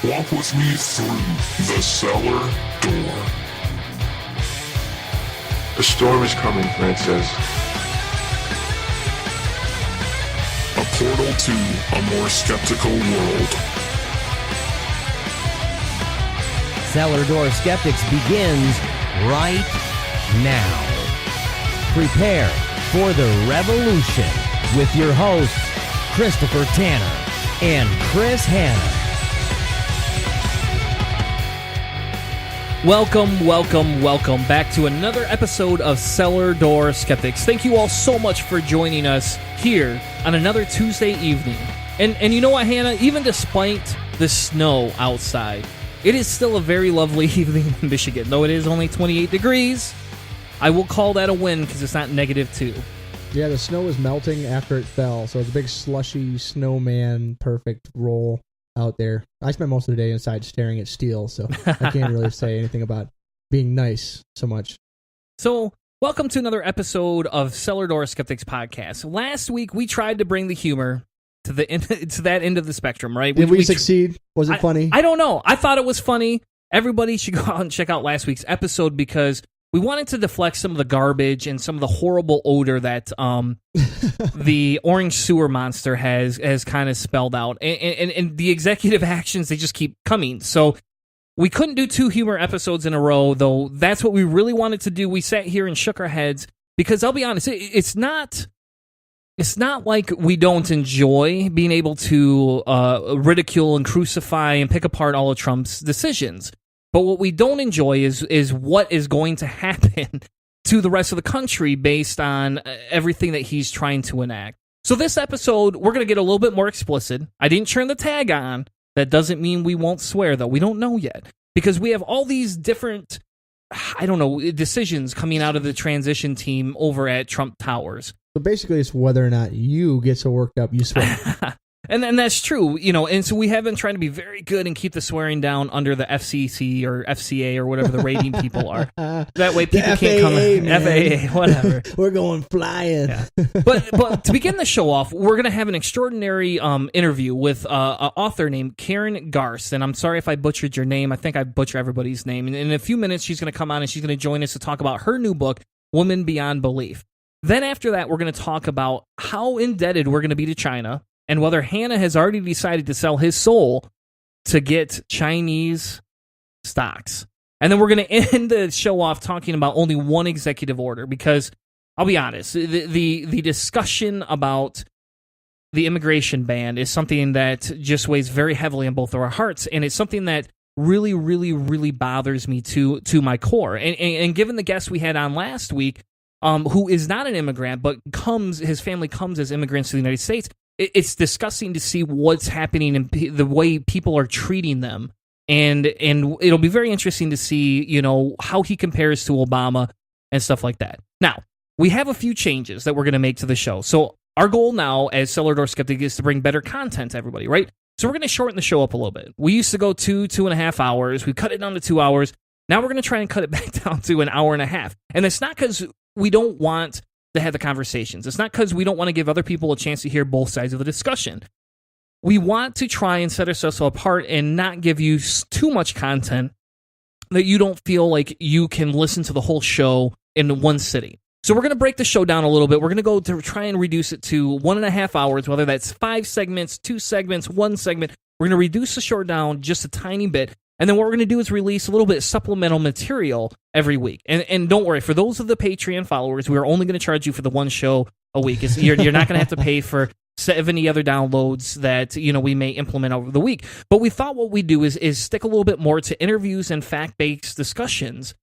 Walk with me through the cellar door. A storm is coming, Francis. A portal to a more skeptical world. Cellar Door Skeptics begins right now. Prepare for the revolution with your hosts, Christopher Tanner and Chris Hanna. Welcome back to another episode of Cellar Door Skeptics. Thank you all so much for joining us here on another Tuesday evening. And you know what, Hannah? Even despite the snow outside, it is still a very lovely evening in Michigan. Though it is only 28 degrees, I will call that a win because it's not -2. Yeah, the snow was melting after it fell, so it's a big slushy snowman perfect roll out there. I spent most of the day inside staring at steel, so I can't really say anything about being nice so much. So, welcome to another episode of Cellar Door Skeptics podcast. Last week, we tried to bring the humor to that end of the spectrum, right? Did we succeed? Was it funny? I don't know. I thought it was funny. Everybody should go out and check out last week's episode because we wanted to deflect some of the garbage and some of the horrible odor that the orange sewer monster has kind of spelled out. And the executive actions, they just keep coming. So we couldn't do 2 humor episodes in a row, though that's what we really wanted to do. We sat here and shook our heads because I'll be honest, it's not like we don't enjoy being able to ridicule and crucify and pick apart all of Trump's decisions. But what we don't enjoy is what is going to happen to the rest of the country based on everything that he's trying to enact. So this episode, we're going to get a little bit more explicit. I didn't turn the tag on. That doesn't mean we won't swear, though. We don't know yet. Because we have all these different, decisions coming out of the transition team over at Trump Towers. So basically, it's whether or not you get so worked up, you swear. And that's true, and so we have been trying to be very good and keep the swearing down under the FCC or FCA or whatever the rating people are. That way people can't come in. FAA, whatever. We're going flying. Yeah. But to begin the show off, we're going to have an extraordinary interview with an author named Karen Garst. And I'm sorry if I butchered your name. I think I butcher everybody's name. And in a few minutes, she's going to come on and she's going to join us to talk about her new book, Woman Beyond Belief. Then after that, we're going to talk about how indebted we're going to be to China, and whether Hannah has already decided to sell his soul to get Chinese stocks. And then we're going to end the show off talking about only one executive order, because I'll be honest, the discussion about the immigration ban is something that just weighs very heavily on both of our hearts, and it's something that really, really, really bothers me to my core. And given the guest we had on last week, who is not an immigrant, but his family comes as immigrants to the United States, it's disgusting to see what's happening and the way people are treating them. And it'll be very interesting to see, how he compares to Obama and stuff like that. Now, we have a few changes that we're going to make to the show. So our goal now as Cellar Door Skeptic is to bring better content to everybody, right? So we're going to shorten the show up a little bit. We used to go 2.5 hours. We cut it down to 2 hours. Now we're going to try and cut it back down to an hour and a half. And it's not because we don't want to have the conversations. It's not because we don't want to give other people a chance to hear both sides of the discussion. We want to try and set ourselves apart and not give you too much content that you don't feel like you can listen to the whole show in one sitting. So we're going to break the show down a little bit. We're going to go to try and reduce it to 1.5 hours, whether that's 5 segments, 2 segments, 1 segment. We're going to reduce the show down just a tiny bit. And then what we're going to do is release a little bit of supplemental material every week. And don't worry, for those of the Patreon followers, we're only going to charge you for the one show a week. You're not going to have to pay for 70 other downloads that we may implement over the week. But we thought what we'd do is stick a little bit more to interviews and fact-based discussions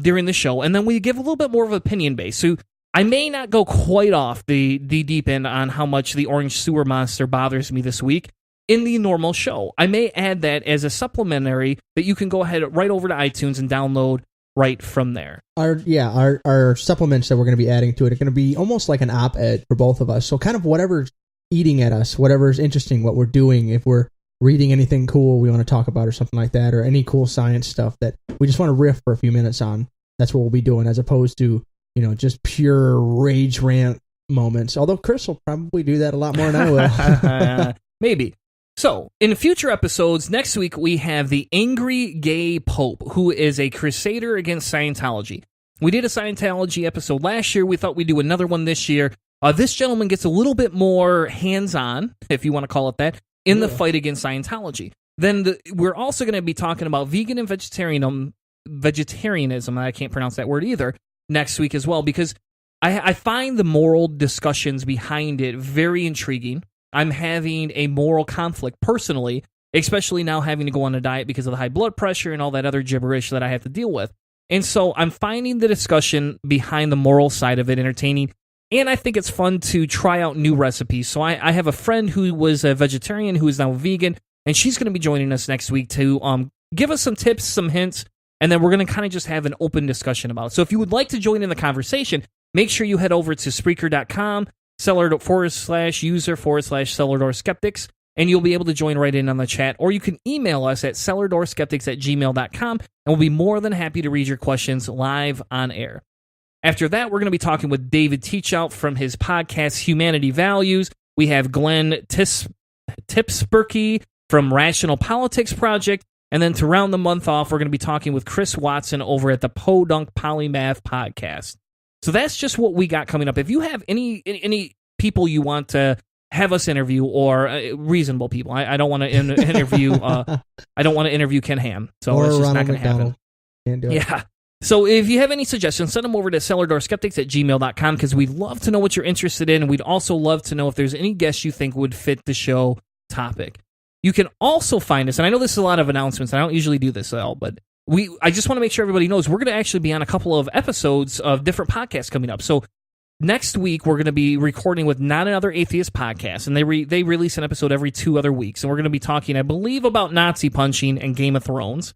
during the show. And then we give a little bit more of opinion base. So I may not go quite off the deep end on how much the orange sewer monster bothers me this week in the normal show. I may add that as a supplementary that you can go ahead right over to iTunes and download right from there. Our supplements that we're going to be adding to it are going to be almost like an op-ed for both of us. So kind of whatever's eating at us, whatever's interesting, what we're doing, if we're reading anything cool we want to talk about or something like that, or any cool science stuff that we just want to riff for a few minutes on, that's what we'll be doing, as opposed to, just pure rage rant moments. Although Chris will probably do that a lot more than I will. Maybe. So, in future episodes, next week we have the Angry Gay Pope, who is a crusader against Scientology. We did a Scientology episode last year. We thought we'd do another one this year. This gentleman gets a little bit more hands-on, if you want to call it that, in the fight against Scientology. Then we're also going to be talking about vegan and vegetarianism, I can't pronounce that word either, next week as well, because I find the moral discussions behind it very intriguing. I'm having a moral conflict personally, especially now having to go on a diet because of the high blood pressure and all that other gibberish that I have to deal with. And so I'm finding the discussion behind the moral side of it entertaining, and I think it's fun to try out new recipes. So I have a friend who was a vegetarian who is now a vegan, and she's going to be joining us next week to give us some tips, some hints, and then we're going to kind of just have an open discussion about it. So if you would like to join in the conversation, make sure you head over to Spreaker.com, /user/Cellar Door Skeptics, and you'll be able to join right in on the chat, or you can email us at cellardoorskeptics@gmail.com, and we'll be more than happy to read your questions live on air. After that, we're going to be talking with David Teachout from his podcast, Humanity Values. We have Glenn Tipsperky from Rational Politics Project, and then to round the month off, we're going to be talking with Chris Watson over at the Podunk Polymath Podcast. So that's just what we got coming up. If you have any people you want to have us interview, or reasonable people, I don't want to interview. I don't want to interview Ken Ham. So or it's just Ronald not going to happen. Can't do it. Yeah. So if you have any suggestions, send them over to cellardoorskeptics@gmail.com, because we'd love to know what you're interested in, and we'd also love to know if there's any guests you think would fit the show topic. You can also find us, and I know this is a lot of announcements. I don't usually do this at all, but I just want to make sure everybody knows we're going to actually be on a couple of episodes of different podcasts coming up. So next week, we're going to be recording with Not Another Atheist Podcast, and they release an episode every 2 other weeks, and we're going to be talking, I believe, about Nazi punching and Game of Thrones.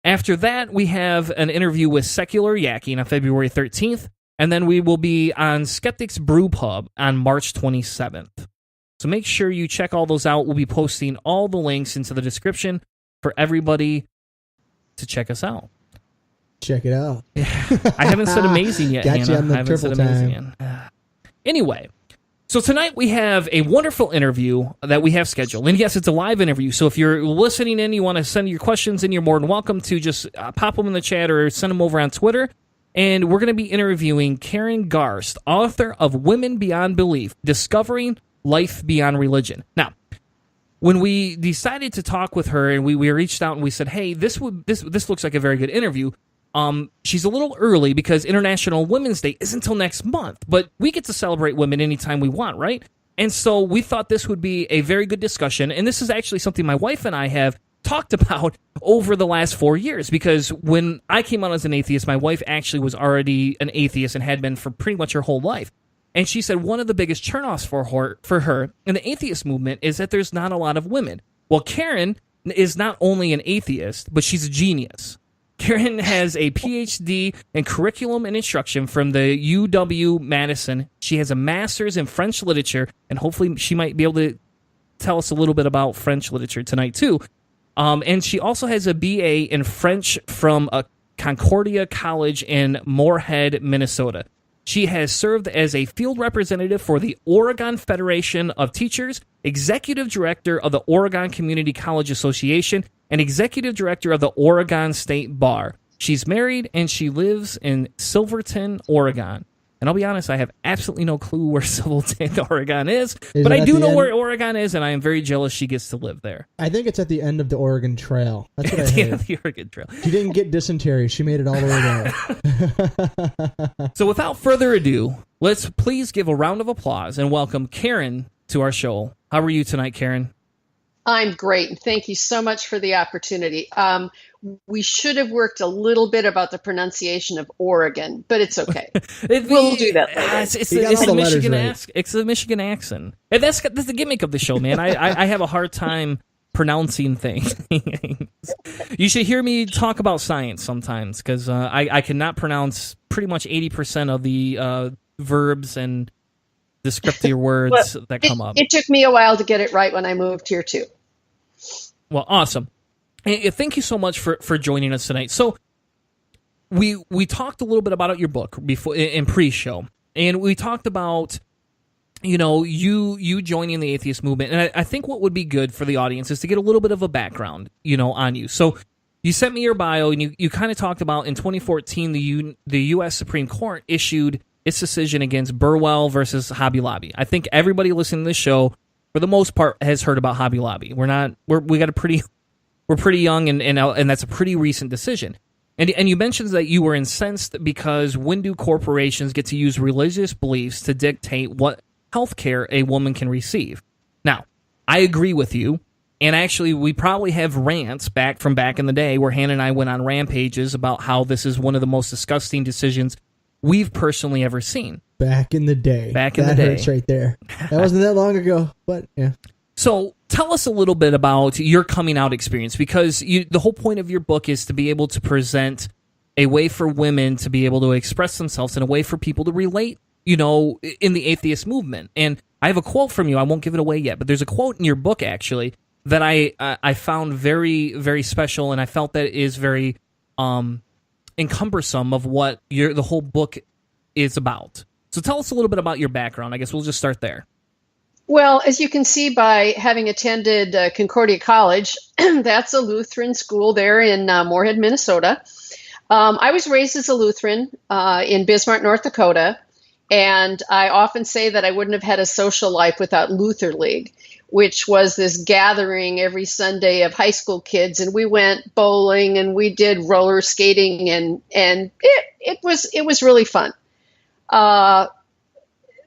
After that, we have an interview with Secular Yakking on February 13th, and then we will be on Skeptics Brew Pub on March 27th. So make sure you check all those out. We'll be posting all the links into the description for everybody to check us out. Check it out. I haven't said amazing yet, Got Hannah. you on the I haven't triple said amazing time. yet. Anyway, so tonight we have a wonderful interview that we have scheduled. And yes, it's a live interview, so if you're listening in, you want to send your questions in, you're more than welcome to just pop them in the chat or send them over on Twitter. And we're going to be interviewing Karen Garst, author of Women Beyond Belief, Discovering Life Beyond Religion. Now, when we decided to talk with her, and we reached out and we said, hey, this looks like a very good interview. She's a little early because International Women's Day isn't until next month, but we get to celebrate women anytime we want, right? And so we thought this would be a very good discussion, and this is actually something my wife and I have talked about over the last 4 years, because when I came out as an atheist, my wife actually was already an atheist and had been for pretty much her whole life. And she said one of the biggest turnoffs for her in the atheist movement is that there's not a lot of women. Well, Karen is not only an atheist, but she's a genius. Karen has a PhD in curriculum and instruction from the UW-Madison. She has a master's in French literature, and hopefully she might be able to tell us a little bit about French literature tonight, too. And she also has a BA in French from Concordia College in Moorhead, Minnesota. She has served as a field representative for the Oregon Federation of Teachers, executive director of the Oregon Community College Association, and executive director of the Oregon State Bar. She's married, and she lives in Silverton, Oregon. And I'll be honest, I have absolutely no clue where Silverton, Oregon is, but I do know where Oregon is, and I am very jealous she gets to live there. I think it's at the end of the Oregon Trail. That's what I At the end heard. of the Oregon Trail. She didn't get dysentery. She made it all the way there. So without further ado, let's please give a round of applause and welcome Karen to our show. How are you tonight, Karen? I'm great, and thank you so much for the opportunity. We should have worked a little bit about the pronunciation of Oregon, but it's okay. We'll do that later. It's the Michigan accent. It's the Michigan accent. And that's the gimmick of the show, man. I have a hard time pronouncing things. You should hear me talk about science sometimes, because I cannot pronounce pretty much 80% of the verbs and descriptive words that come up. It took me a while to get it right when I moved here, too. Well, awesome. And thank you so much for joining us tonight. So we talked a little bit about your book before in pre-show, and we talked about you joining the atheist movement, and I think what would be good for the audience is to get a little bit of a background, on you. So you sent me your bio, and you kind of talked about in 2014 the U.S. Supreme Court issued its decision against Burwell versus Hobby Lobby. I think everybody listening to this show, for the most part, has heard about Hobby Lobby. We're pretty young, and that's a pretty recent decision. And you mentioned that you were incensed because when do corporations get to use religious beliefs to dictate what health care a woman can receive? Now, I agree with you, and actually we probably have rants back in the day where Hannah and I went on rampages about how this is one of the most disgusting decisions we've personally ever seen. Back in the day. That hurts right there. That wasn't that long ago, but yeah. So tell us a little bit about your coming out experience, because the whole point of your book is to be able to present a way for women to be able to express themselves and a way for people to relate, in the atheist movement. And I have a quote from you. I won't give it away yet, but there's a quote in your book, actually, that I found very, very special, and I felt that is very encumbersome of what the whole book is about. So tell us a little bit about your background. I guess we'll just start there. Well, as you can see by having attended Concordia College, that's a Lutheran school there in Moorhead, Minnesota. I was raised as a Lutheran in Bismarck, North Dakota, and I often say that I wouldn't have had a social life without Luther League, which was this gathering every Sunday of high school kids, and we went bowling and we did roller skating, and it was really fun.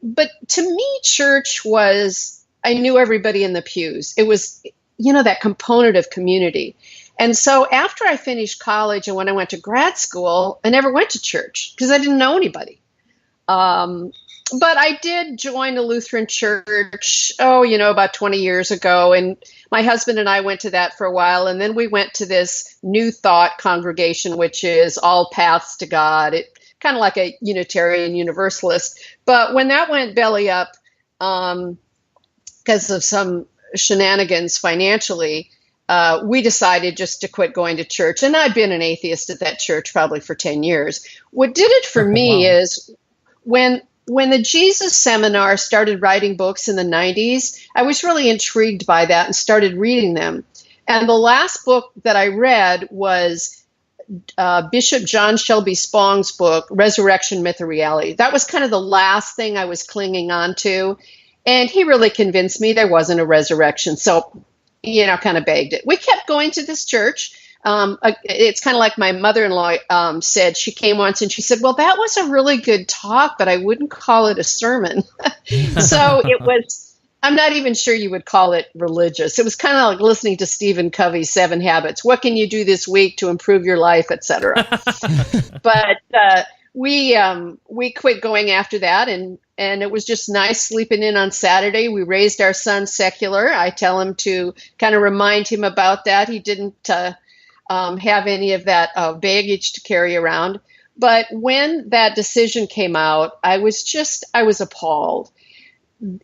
But to me, church was, I knew everybody in the pews. It was, that component of community. And so after I finished college and when I went to grad school, I never went to church because I didn't know anybody. But I did join a Lutheran church, about 20 years ago. And my husband and I went to that for a while. And then we went to this New Thought congregation, which is all paths to God. It kind of like a Unitarian Universalist. But when that went belly up, because of some shenanigans financially, we decided just to quit going to church. And I've been an atheist at that church probably for 10 years. What did it for me is when the Jesus Seminar started writing books in the 90s, I was really intrigued by that and started reading them. And the last book that I read was Bishop John Shelby Spong's book, Resurrection, Myth, or Reality. That was kind of the last thing I was clinging on to. And he really convinced me there wasn't a resurrection. So, kind of begged it. We kept going to this church. It's kind of like my mother-in-law said. She came once and she said, well, that was a really good talk, but I wouldn't call it a sermon. So it was, I'm not even sure you would call it religious. It was kind of like listening to Stephen Covey's 7 Habits. What can you do this week to improve your life, etc. But we quit going after that, and it was just nice sleeping in on Saturday. We raised our son secular. I tell him to kind of remind him about that. He didn't have any of that baggage to carry around. But when that decision came out, I was appalled.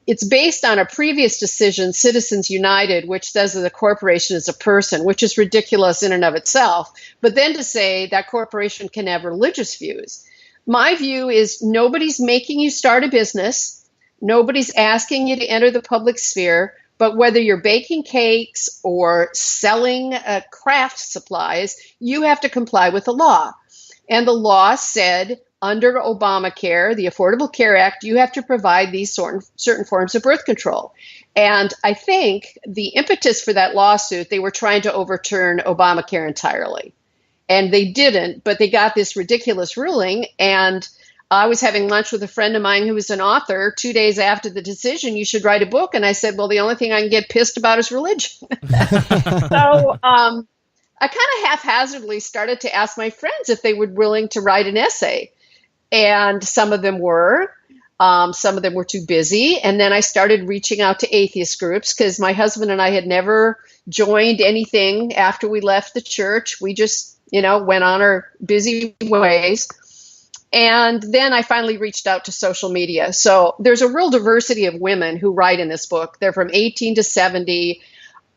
It's based on a previous decision, Citizens United, which says that the corporation is a person, which is ridiculous in and of itself. But then to say that corporation can have religious views. My view is nobody's making you start a business. Nobody's asking you to enter the public sphere. But whether you're baking cakes or selling craft supplies, you have to comply with the law. And the law said, under Obamacare, the Affordable Care Act, you have to provide these certain forms of birth control. And I think the impetus for that lawsuit, they were trying to overturn Obamacare entirely. And they didn't, but they got this ridiculous ruling. And I was having lunch with a friend of mine who was an author 2 days after the decision, you should write a book. And I said, well, the only thing I can get pissed about is religion. So I kind of haphazardly started to ask my friends if they were willing to write an essay. And some of them were. Some of them were too busy. And then I started reaching out to atheist groups because my husband and I had never joined anything after we left the church. We just, went on our busy ways. And then I finally reached out to social media. So there's a real diversity of women who write in this book. They're from 18 to 70.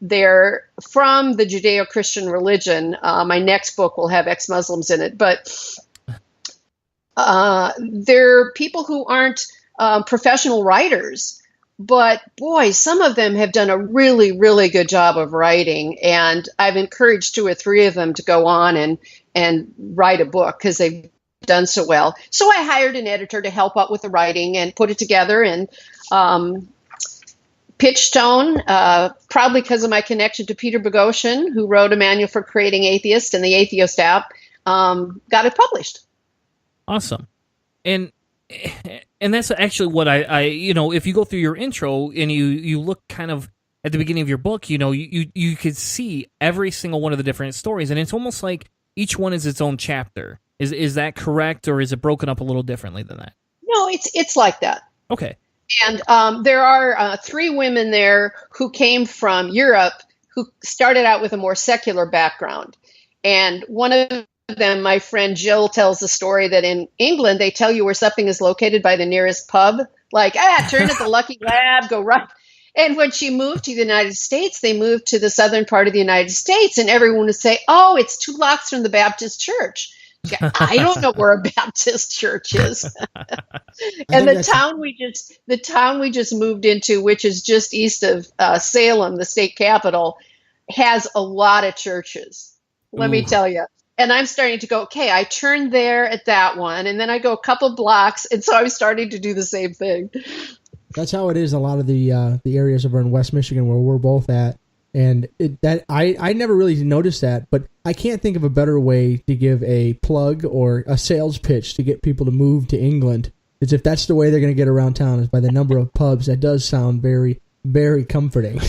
They're from the Judeo-Christian religion. My next book will have ex-Muslims in it. But they're people who aren't professional writers. But boy, some of them have done a really, really good job of writing. And I've encouraged 2 or 3 of them to go on and write a book because they've done so well. So I hired an editor to help out with the writing and put it together. And Pitchstone, probably because of my connection to Peter Boghossian, who wrote a manual for creating atheists and the Atheist app, got it published. Awesome. And that's actually what I if you go through your intro and you look kind of at the beginning of your book, you could see every single one of the different stories, and it's almost like each one is its own chapter. Is that correct, or is it broken up a little differently than that? No, it's like that. Okay. And there are 3 women there who came from Europe who started out with a more secular background. And one of them, my friend Jill, tells the story that in England, they tell you where something is located by the nearest pub. Like, turn at the Lucky Lab, go right. And when she moved to the United States, they moved to the southern part of the United States, and everyone would say, oh, it's 2 blocks from the Baptist church. I don't know where a Baptist church is. And the town we just moved into, which is just east of Salem, the state capital, has a lot of churches. Let me tell you. And I'm starting to go, okay, I turned there at that one, and then I go a couple blocks, and so I'm starting to do the same thing. That's how it is in a lot of the areas over in West Michigan where we're both at. And I never really noticed that, but I can't think of a better way to give a plug or a sales pitch to get people to move to England. It's if that's the way they're going to get around town is by the number of pubs. That does sound very, very comforting.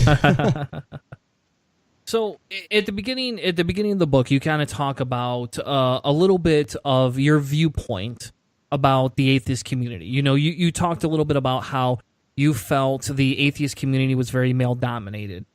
So at the beginning of the book, you kind of talk about a little bit of your viewpoint about the atheist community. You talked a little bit about how you felt the atheist community was very male dominated.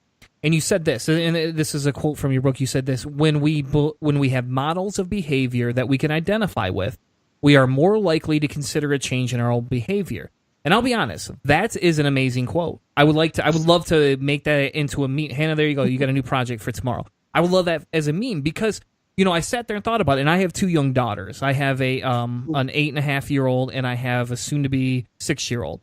And you said this, and this is a quote from your book. You said this: when we have models of behavior that we can identify with, we are more likely to consider a change in our own behavior. And I'll be honest, that is an amazing quote. I would love to make that into a meme. Hannah, there you go. You got a new project for tomorrow. I would love that as a meme because I sat there and thought about it. And I have 2 young daughters. I have an 8.5-year-old, and I have a soon-to-be 6-year-old.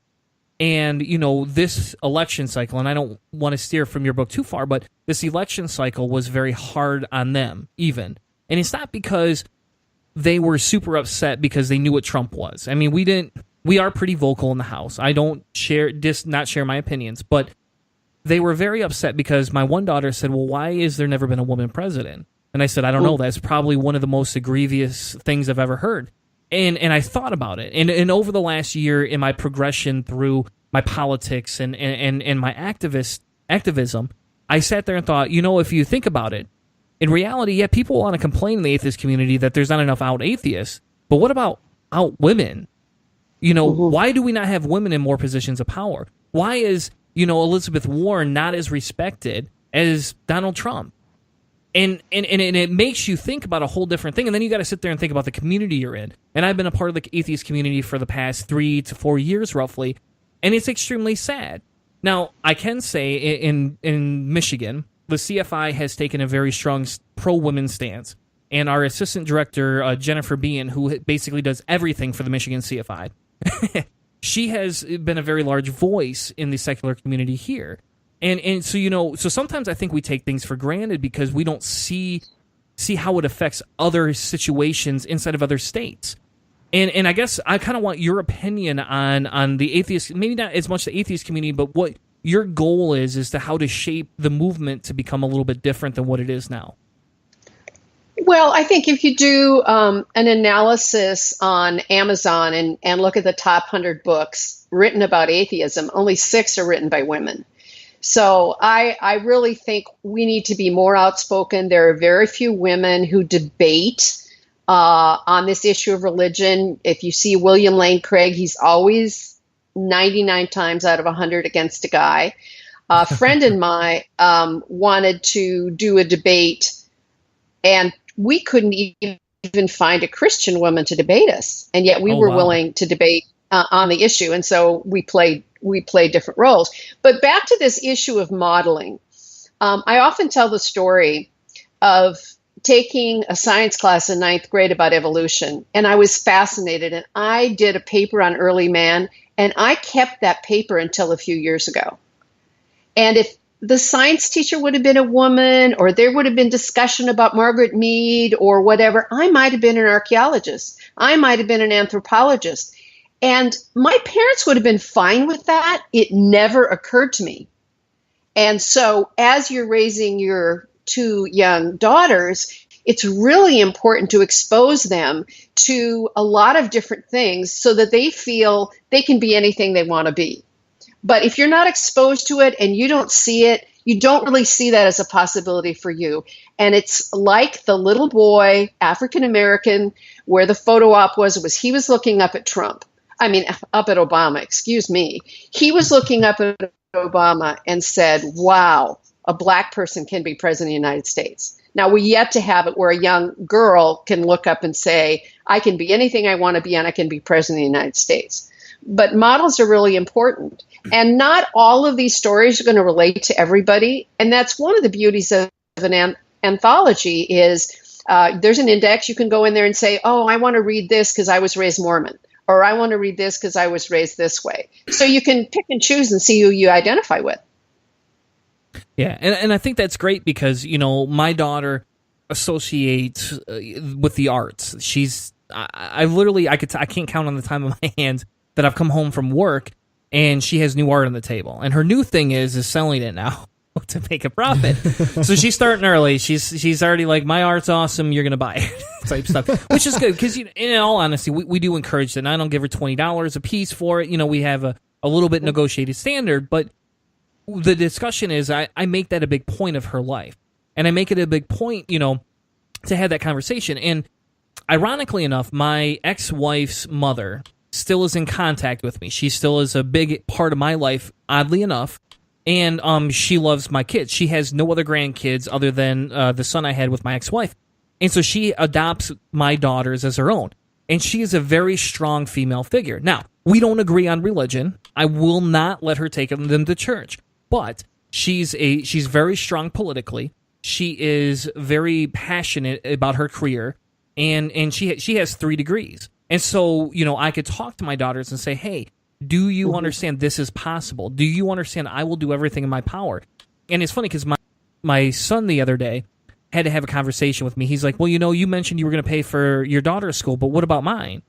And, this election cycle, and I don't want to steer from your book too far, but this election cycle was very hard on them, even. And it's not because they were super upset because they knew what Trump was. I mean, we are pretty vocal in the House. I don't not share my opinions, but they were very upset because my one daughter said, well, why is there never been a woman president? And I said, I don't know. That's probably one of the most egregious things I've ever heard. And I thought about it. And over the last year in my progression through my politics and my activism, I sat there and thought, if you think about it, in reality, yeah, people want to complain in the atheist community that there's not enough out atheists. But what about out women? Why do we not have women in more positions of power? Why is, Elizabeth Warren not as respected as Donald Trump? And it makes you think about a whole different thing. And then you got to sit there and think about the community you're in. And I've been a part of the atheist community for the past 3 to 4 years, roughly. And it's extremely sad. Now, I can say in Michigan, the CFI has taken a very strong pro-women stance. And our assistant director, Jennifer Bean, who basically does everything for the Michigan CFI, she has been a very large voice in the secular community here. And so, so sometimes I think we take things for granted because we don't see how it affects other situations inside of other states. And I guess I kind of want your opinion on the atheist, maybe not as much the atheist community, but what your goal is to how to shape the movement to become a little bit different than what it is now. Well, I think if you do an analysis on Amazon and look at the top 100 books written about atheism, only 6 are written by women. So I really think we need to be more outspoken. There are very few women who debate on this issue of religion. If you see William Lane Craig, he's always 99 times out of 100 against a guy. A friend of mine wanted to do a debate, and we couldn't even find a Christian woman to debate us. And yet we were willing to debate on the issue. And so we played different roles. But back to this issue of modeling. I often tell the story of taking a science class in ninth grade about evolution, and I was fascinated. And I did a paper on early man, and I kept that paper until a few years ago. And if the science teacher would have been a woman, or there would have been discussion about Margaret Mead or whatever, I might have been an archaeologist. I might have been an anthropologist. And my parents would have been fine with that. It never occurred to me. And so as you're raising your two young daughters, it's really important to expose them to a lot of different things so that they feel they can be anything they want to be. But if you're not exposed to it and you don't see it, you don't really see that as a possibility for you. And it's like the little boy, African American, where the photo op was he was looking up at Trump. I mean, up at Obama, excuse me. He was looking up at Obama and said, wow, a black person can be president of the United States. Now, we're yet to have it where a young girl can look up and say, I can be anything I want to be and I can be president of the United States. But models are really important. And not all of these stories are going to relate to everybody. And that's one of the beauties of an anthology is there's an index. You can go in there and say, oh, I want to read this because I was raised Mormon. Or I want to read this because I was raised this way. So you can pick and choose and see who you identify with. Yeah, and I think that's great because, my daughter associates with the arts. I can't count on the time of my hands that I've come home from work and she has new art on the table. And her new thing is selling it now to make a profit. So she's starting early. She's already like, my art's awesome, you're going to buy it type stuff, which is good because, in all honesty, we do encourage that. And I don't give her $20 a piece for it. We have a little bit negotiated standard, but the discussion is I make that a big point of her life. And I make it a big point, to have that conversation. And ironically enough, my ex-wife's mother still is in contact with me. She still is a big part of my life, oddly enough. And she loves my kids. She has no other grandkids other than the son I had with my ex-wife. And so she adopts my daughters as her own. And she is a very strong female figure. Now, we don't agree on religion. I will not let her take them to church. But she's very strong politically. She is very passionate about her career, and she has 3 degrees. And so, I could talk to my daughters and say, hey, do you understand this is possible? Do you understand I will do everything in my power? And it's funny because my son the other day had to have a conversation with me. He's like, well, you mentioned you were going to pay for your daughter's school, but what about mine?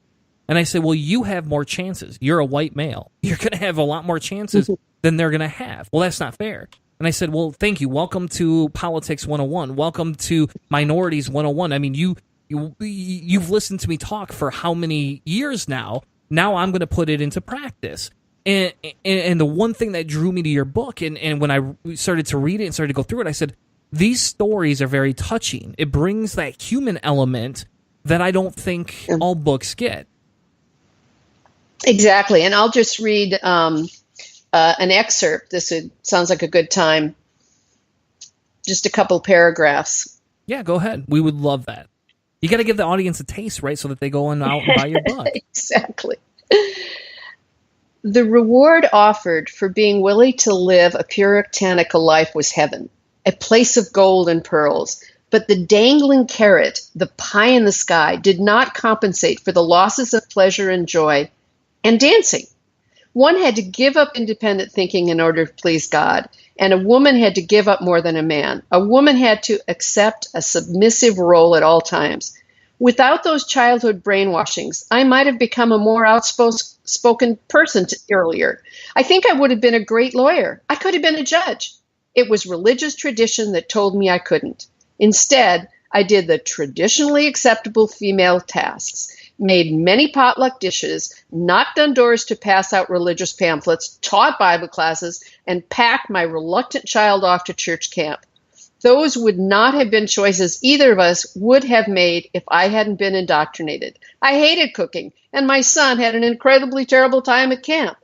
And I said, well, you have more chances. You're a white male. You're going to have a lot more chances than they're going to have. Well, that's not fair. And I said, well, thank you. Welcome to Politics 101. Welcome to Minorities 101. I mean, you've listened to me talk for how many years now? Now I'm going to put it into practice. And the one thing that drew me to your book, and when I started to read it and started to go through it, I said, these stories are very touching. It brings that human element that I don't think all books get. Exactly. And I'll just read an excerpt. This sounds like a good time. Just a couple paragraphs. Yeah, go ahead. We would love that. You got to give the audience a taste, right, so that they go out and buy your book. Exactly. The reward offered for being willing to live a puritanical life was heaven, a place of gold and pearls. But the dangling carrot, the pie in the sky, did not compensate for the losses of pleasure and joy and dancing. One had to give up independent thinking in order to please God, and a woman had to give up more than a man. A woman had to accept a submissive role at all times. Without those childhood brainwashings, I might have become a more outspoken person earlier. I think I would have been a great lawyer. I could have been a judge. It was religious tradition that told me I couldn't. Instead, I did the traditionally acceptable female tasks, made many potluck dishes, knocked on doors to pass out religious pamphlets, taught Bible classes, and packed my reluctant child off to church camp. Those would not have been choices either of us would have made if I hadn't been indoctrinated. I hated cooking, and my son had an incredibly terrible time at camp.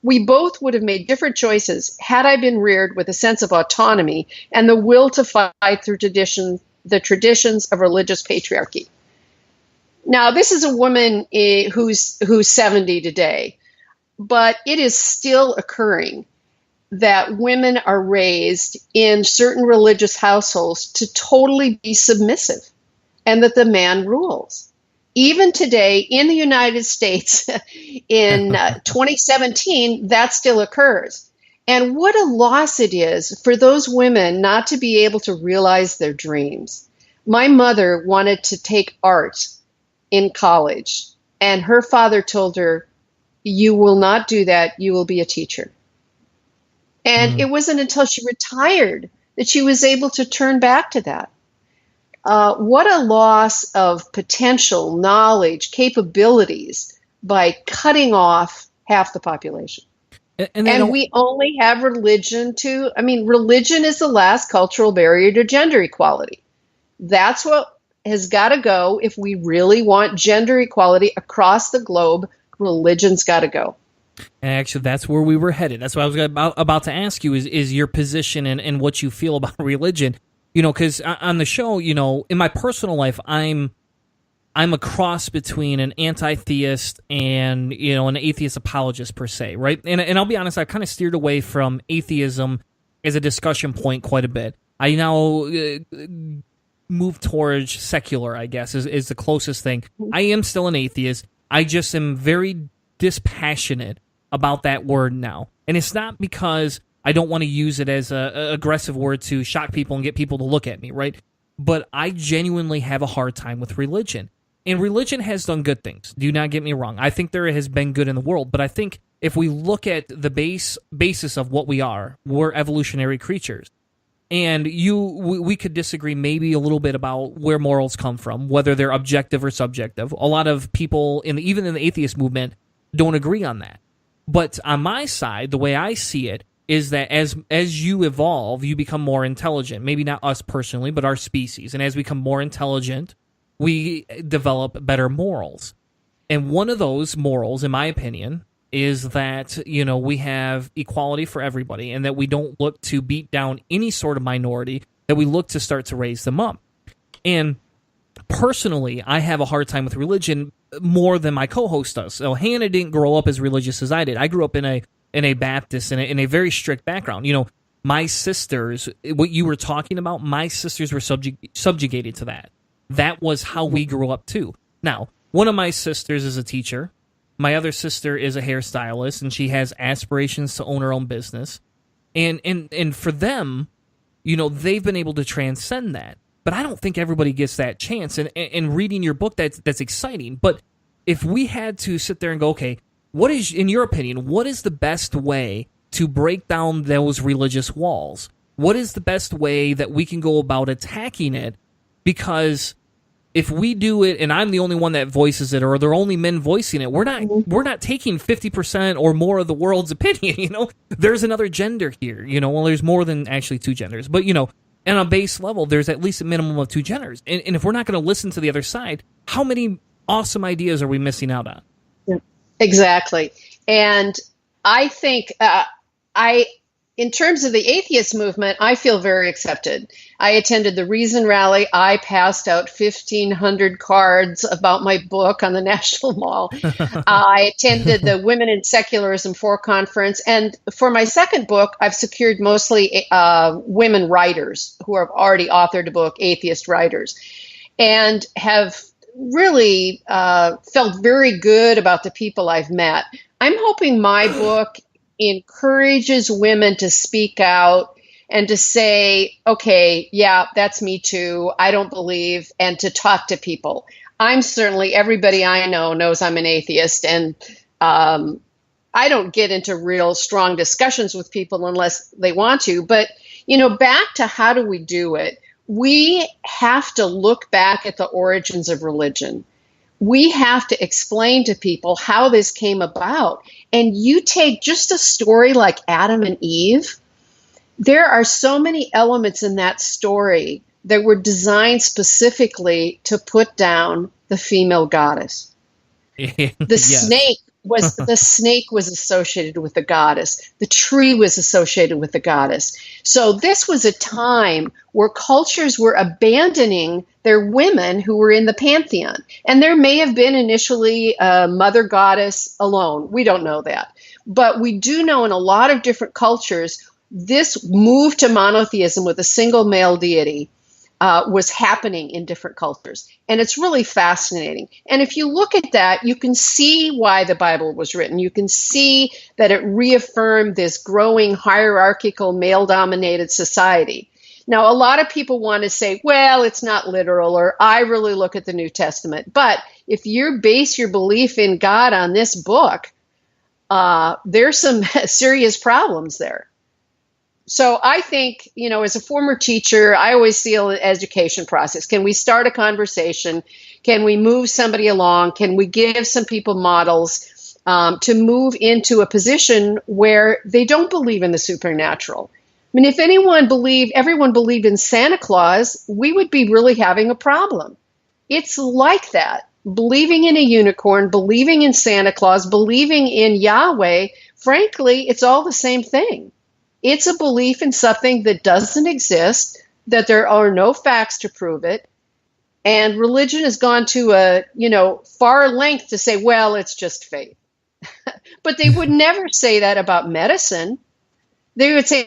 We both would have made different choices had I been reared with a sense of autonomy and the will to fight through the traditions of religious patriarchy. Now, this is a woman who's 70 today, but it is still occurring. that women are raised in certain religious households to totally be submissive and that the man rules. Even today in the United States in 2017, that still occurs. And what a loss it is for those women not to be able to realize their dreams. My mother wanted to take art in college, and her father told her, "You will not do that, you will be a teacher." And it wasn't until she retired that she was able to turn back to that. What a loss of potential, knowledge, capabilities by cutting off half the population. And we only have religion religion is the last cultural barrier to gender equality. That's what has got to go. If we really want gender equality across the globe, religion's got to go. And actually, that's where we were headed. That's what I was about to ask you is your position and what you feel about religion. Because on the show, in my personal life, I'm a cross between an anti-theist and, an atheist apologist per se, right? And I'll be honest, I've kind of steered away from atheism as a discussion point quite a bit. I now move towards secular, I guess, is the closest thing. I am still an atheist. I just am very dispassionate about that word now. And it's not because I don't want to use it as a aggressive word to shock people and get people to look at me, right? But I genuinely have a hard time with religion. And religion has done good things. Do not get me wrong. I think there has been good in the world. But I think if we look at the basis of what we are, we're evolutionary creatures. And we could disagree maybe a little bit about where morals come from, whether they're objective or subjective. A lot of people, even in the atheist movement, don't agree on that. But on my side, the way I see it, is that as you evolve, you become more intelligent. Maybe not us personally, but our species. And as we become more intelligent, we develop better morals. And one of those morals, in my opinion, is that, we have equality for everybody and that we don't look to beat down any sort of minority, that we look to start to raise them up. And personally, I have a hard time with religion more than my co-host does. So Hannah didn't grow up as religious as I did. I grew up in a Baptist, in a very strict background. My sisters, what you were talking about, my sisters were subjugated to that. That was how we grew up too. Now, one of my sisters is a teacher. My other sister is a hairstylist, and she has aspirations to own her own business. And for them, they've been able to transcend that. But I don't think everybody gets that chance. And reading your book, that's exciting. But if we had to sit there and go, okay, what is, in your opinion, what is the best way to break down those religious walls? What is the best way that we can go about attacking it? Because if we do it, and I'm the only one that voices it, or there are only men voicing it, we're not taking 50% or more of the world's opinion. There's another gender here. Well, there's more than actually two genders, but and on a base level, there's at least a minimum of two genders. And if we're not going to listen to the other side, how many awesome ideas are we missing out on? Exactly. And I think in terms of the atheist movement, I feel very accepted. I attended the Reason Rally. I passed out 1,500 cards about my book on the National Mall. I attended the Women in Secularism 4 conference. And for my second book, I've secured mostly women writers who have already authored a book, atheist writers, and have really felt very good about the people I've met. I'm hoping my book encourages women to speak out and to say, okay, yeah, that's me too. I don't believe, and to talk to people. Everybody I know knows I'm an atheist, and I don't get into real strong discussions with people unless they want to. But, back to how do we do it? We have to look back at the origins of religion. We have to explain to people how this came about. And you take just a story like Adam and Eve, there are so many elements in that story that were designed specifically to put down the female goddess. The snake was associated with the goddess. The tree was associated with the goddess. So this was a time where cultures were abandoning their women who were in the pantheon. And there may have been initially a mother goddess alone. We don't know that. But we do know in a lot of different cultures, this move to monotheism with a single male deity was happening in different cultures. And it's really fascinating. And if you look at that, you can see why the Bible was written. You can see that it reaffirmed this growing hierarchical male-dominated society. Now, a lot of people want to say, well, it's not literal, or I really look at the New Testament. But if you base your belief in God on this book, there's some serious problems there. So I think, as a former teacher, I always see an education process. Can we start a conversation? Can we move somebody along? Can we give some people models to move into a position where they don't believe in the supernatural? I mean, if everyone believed in Santa Claus, we would be really having a problem. It's like that. Believing in a unicorn, believing in Santa Claus, believing in Yahweh, frankly, it's all the same thing. It's a belief in something that doesn't exist, that there are no facts to prove it. And religion has gone to a, far length to say, well, it's just faith. But they would never say that about medicine. They would say,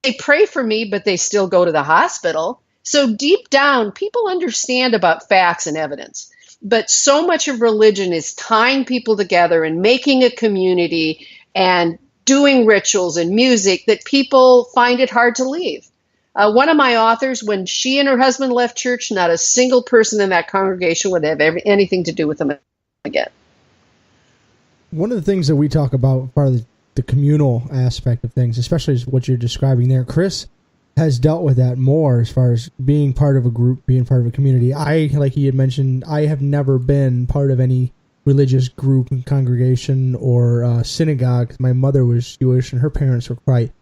they pray for me, but they still go to the hospital. So deep down, people understand about facts and evidence. But so much of religion is tying people together and making a community and doing rituals and music that people find it hard to leave. One of my authors, when she and her husband left church, not a single person in that congregation would have anything to do with them again. One of the things that we talk about, part of the communal aspect of things, especially is what you're describing there. Chris has dealt with that more as far as being part of a group, being part of a community. Like he had mentioned, I have never been part of any religious group and congregation or synagogue. My mother was Jewish and her parents were quite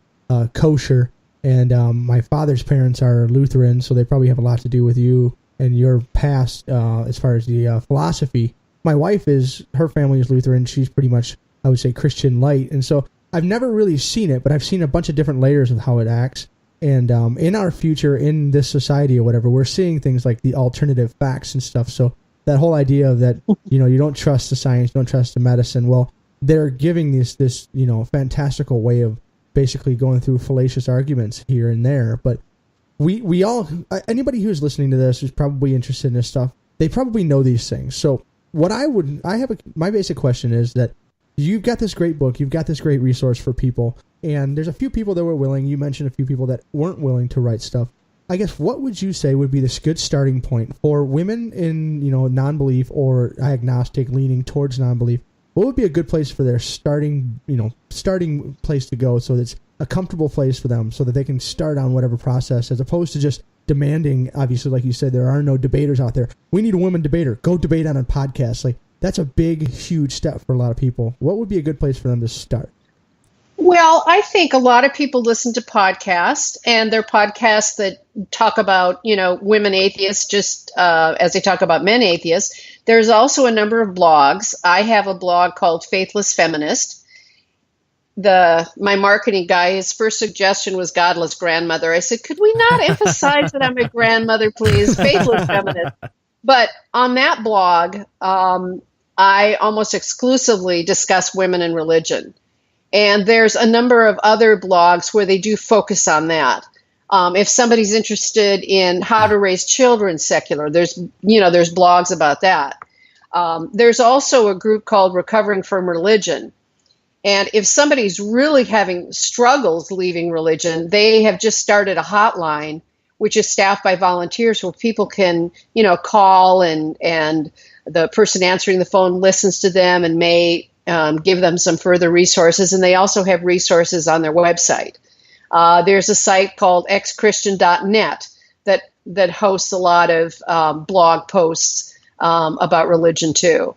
kosher. And my father's parents are Lutheran, so they probably have a lot to do with you and your past as far as the philosophy. My wife her family is Lutheran. She's pretty much, I would say, Christian light. And so I've never really seen it, but I've seen a bunch of different layers of how it acts. And in our future, in this society or whatever, we're seeing things like the alternative facts and stuff. So that whole idea of that, you don't trust the science, don't trust the medicine. Well, they're giving this fantastical way of basically going through fallacious arguments here and there. But we all, anybody who's listening to this who's probably interested in this stuff, they probably know these things. So my basic question is that you've got this great book, you've got this great resource for people, and there's a few people that were willing. You mentioned a few people that weren't willing to write stuff. I guess what would you say would be this good starting point for women in, non-belief or agnostic leaning towards non-belief? What would be a good place for their starting place to go so that it's a comfortable place for them so that they can start on whatever process as opposed to just demanding, obviously, like you said, there are no debaters out there. We need a woman debater. Go debate on a podcast. Like, that's a big, huge step for a lot of people. What would be a good place for them to start? Well, I think a lot of people listen to podcasts, and they're podcasts that talk about, women atheists just as they talk about men atheists. There's also a number of blogs. I have a blog called Faithless Feminist. My marketing guy, his first suggestion was Godless Grandmother. I said, could we not emphasize that I'm a grandmother, please? Faithless Feminist. But on that blog, I almost exclusively discuss women and religion. And there's a number of other blogs where they do focus on that. If somebody's interested in how to raise children secular, there's blogs about that. There's also a group called Recovering from Religion. And if somebody's really having struggles leaving religion, they have just started a hotline, which is staffed by volunteers where people can, call and the person answering the phone listens to them and may give them some further resources. And they also have resources on their website. There's a site called xchristian.net that hosts a lot of blog posts about religion too.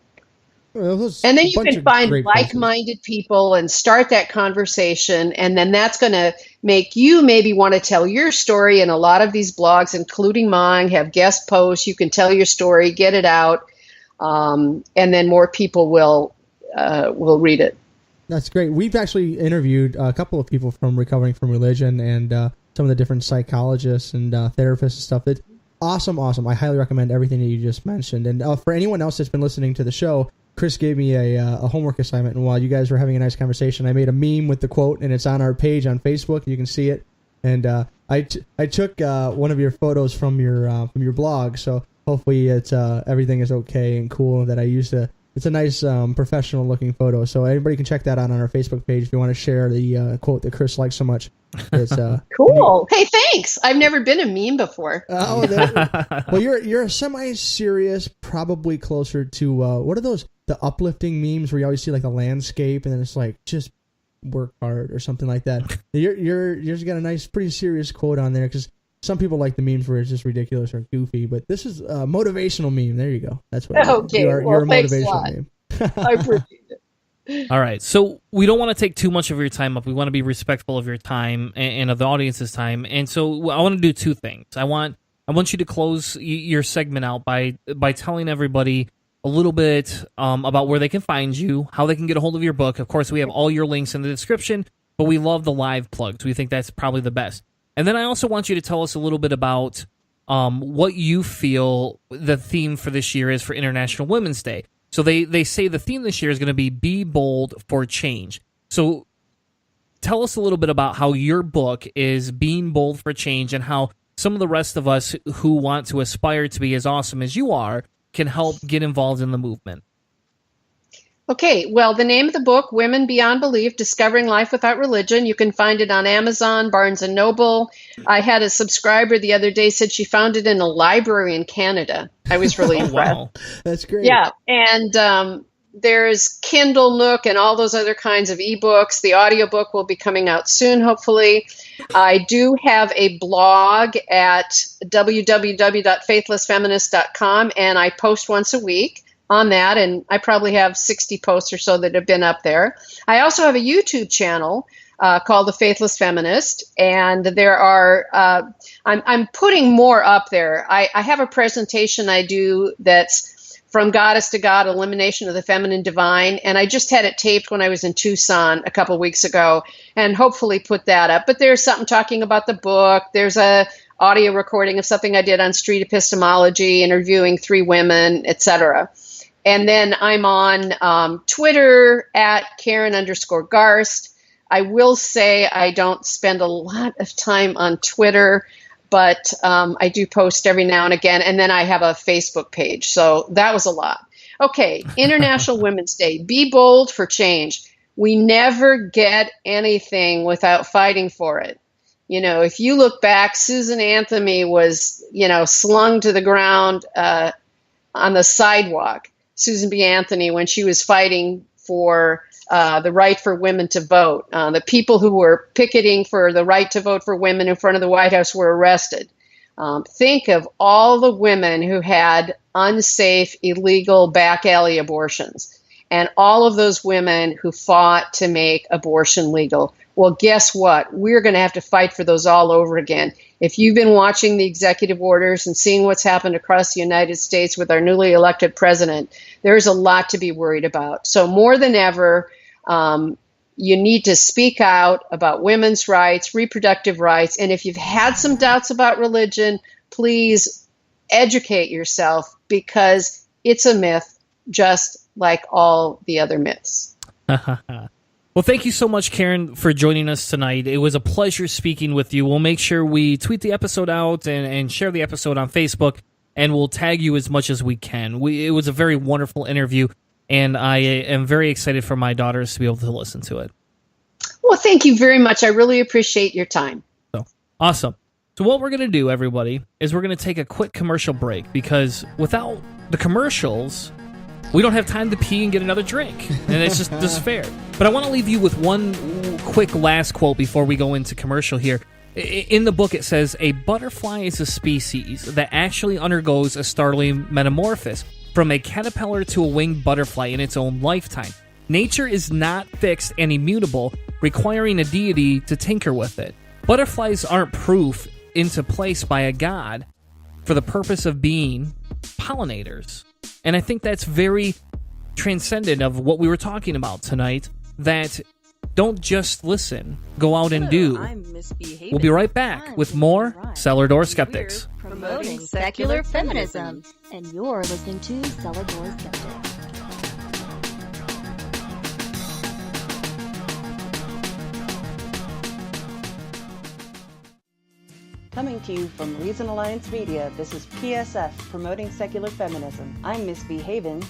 Well, and then you can find like-minded people and start that conversation. And then that's going to make you maybe want to tell your story. And a lot of these blogs, including mine, have guest posts. You can tell your story, get it out. And then more people will read it. That's great. We've actually interviewed a couple of people from Recovering from Religion and some of the different psychologists and therapists and stuff. It's awesome. I highly recommend everything that you just mentioned. And for anyone else that's been listening to the show, Chris gave me a homework assignment, and while you guys were having a nice conversation, I made a meme with the quote, and it's on our page on Facebook. You can see it. And I took one of your photos from your blog, so hopefully it's everything is okay and cool. That I used it's a nice professional looking photo, so anybody can check that out on our Facebook page if you want to share the quote that Chris likes so much. It's cool. Hey, thanks. I've never been a meme before. Well, you're a semi-serious, probably closer to what are those, the uplifting memes where you always see like the landscape and then it's like just work hard or something like that. Yours got a nice, pretty serious quote on there, because some people like the memes where it's just ridiculous or goofy, but this is a motivational meme. There you go. That's what you're a motivational meme. I appreciate it. All right. So we don't want to take too much of your time up. We want to be respectful of your time and of the audience's time. And so I want to do two things. I want you to close your segment out by telling everybody a little bit about where they can find you, how they can get a hold of your book. Of course, we have all your links in the description, but we love the live plugs. We think that's probably the best. And then I also want you to tell us a little bit about what you feel the theme for this year is for International Women's Day. So they say the theme this year is going to be bold for change. So tell us a little bit about how your book is being bold for change and how some of the rest of us who want to aspire to be as awesome as you are can help get involved in the movement. Okay, well, the name of the book, Women Beyond Belief, Discovering Life Without Religion, you can find it on Amazon, Barnes & Noble. I had a subscriber the other day said she found it in a library in Canada. I was really impressed. Wow. That's great. Yeah, and there's Kindle, Nook, and all those other kinds of ebooks. The audiobook will be coming out soon, hopefully. I do have a blog at www.faithlessfeminist.com, and I post once a week on that, and I probably have 60 posts or so that have been up there. I also have a YouTube channel called The Faithless Feminist, and there are I'm putting more up there. I have a presentation I do that's From Goddess to God, Elimination of the Feminine Divine, and I just had it taped when I was in Tucson a couple weeks ago, and hopefully put that up. But there's something talking about the book. There's a audio recording of something I did on street epistemology, interviewing 3 women, etc. And then I'm on Twitter at Karen_Garst. I will say I don't spend a lot of time on Twitter, but I do post every now and again. And then I have a Facebook page. So that was a lot. Okay, International Women's Day. Be bold for change. We never get anything without fighting for it. You know, if you look back, Susan Anthony was, slung to the ground on the sidewalk. Susan B. Anthony, when she was fighting for the right for women to vote. The people who were picketing for the right to vote for women in front of the White House were arrested. Think of all the women who had unsafe, illegal back alley abortions, and all of those women who fought to make abortion legal. Well, guess what? We're going to have to fight for those all over again. If you've been watching the executive orders and seeing what's happened across the United States with our newly elected president, there's a lot to be worried about. So more than ever, you need to speak out about women's rights, reproductive rights. And if you've had some doubts about religion, please educate yourself, because it's a myth, just like all the other myths. Well, thank you so much, Karen, for joining us tonight. It was a pleasure speaking with you. We'll make sure we tweet the episode out and share the episode on Facebook, and we'll tag you as much as we can. It was a very wonderful interview, and I am very excited for my daughters to be able to listen to it. Well, thank you very much. I really appreciate your time. So awesome. So what we're going to do, everybody, is we're going to take a quick commercial break, because without the commercials, we don't have time to pee and get another drink, and it's just fair. But I want to leave you with one quick last quote before we go into commercial here. In the book, it says, a butterfly is a species that actually undergoes a startling metamorphosis from a caterpillar to a winged butterfly in its own lifetime. Nature is not fixed and immutable, requiring a deity to tinker with it. Butterflies aren't proof into place by a god for the purpose of being pollinators. And I think that's very transcendent of what we were talking about tonight, that don't just listen, go out and do. We'll be right back with more Cellar Door Skeptics. Promoting secular feminism. And you're listening to Cellar Door Skeptics. Coming to you from Reason Alliance Media, this is PSF, Promoting Secular Feminism. I'm Miss B. Haven.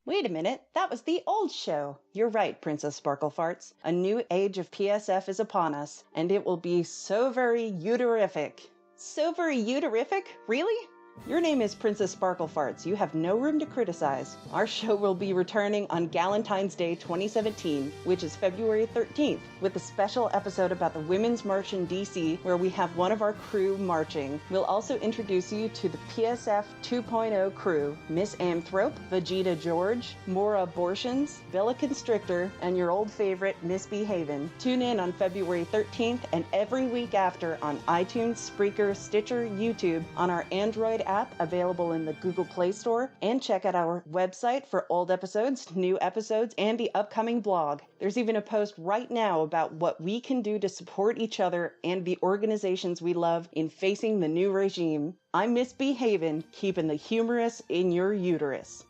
Wait a minute, that was the old show. You're right, Princess Sparklefarts. A new age of PSF is upon us, and it will be so very uterific. So very uterific? Really? Your name is Princess Sparklefarts. You have no room to criticize. Our show will be returning on Galentine's Day 2017, which is February 13th, with a special episode about the Women's March in DC, where we have one of our crew marching. We'll also introduce you to the PSF 2.0 crew, Miss Amthrope, Vegeta George, Mora Abortions, Bella Constrictor, and your old favorite, Miss B. Haven. Tune in on February 13th and every week after on iTunes, Spreaker, Stitcher, YouTube, on our Android app available in the Google Play Store, and check out our website for old episodes, new episodes, and the upcoming blog. There's even a post right now about what we can do to support each other and the organizations we love in facing the new regime. I'm Miss B. Haven, keeping the humorous in your uterus.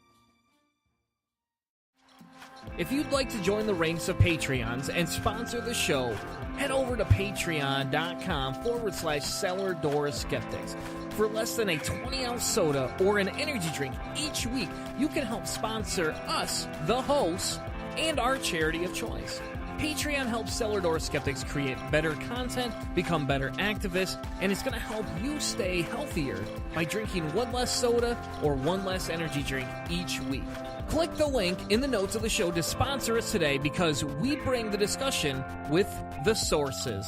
If you'd like to join the ranks of Patreons and sponsor the show, head over to patreon.com/Cellar Door Skeptics. For less than a 20-ounce soda or an energy drink each week, you can help sponsor us, the hosts, and our charity of choice. Patreon helps Cellar Door Skeptics create better content, become better activists, and it's going to help you stay healthier by drinking one less soda or one less energy drink each week. Click the link in the notes of the show to sponsor us today, because we bring the discussion with the sources.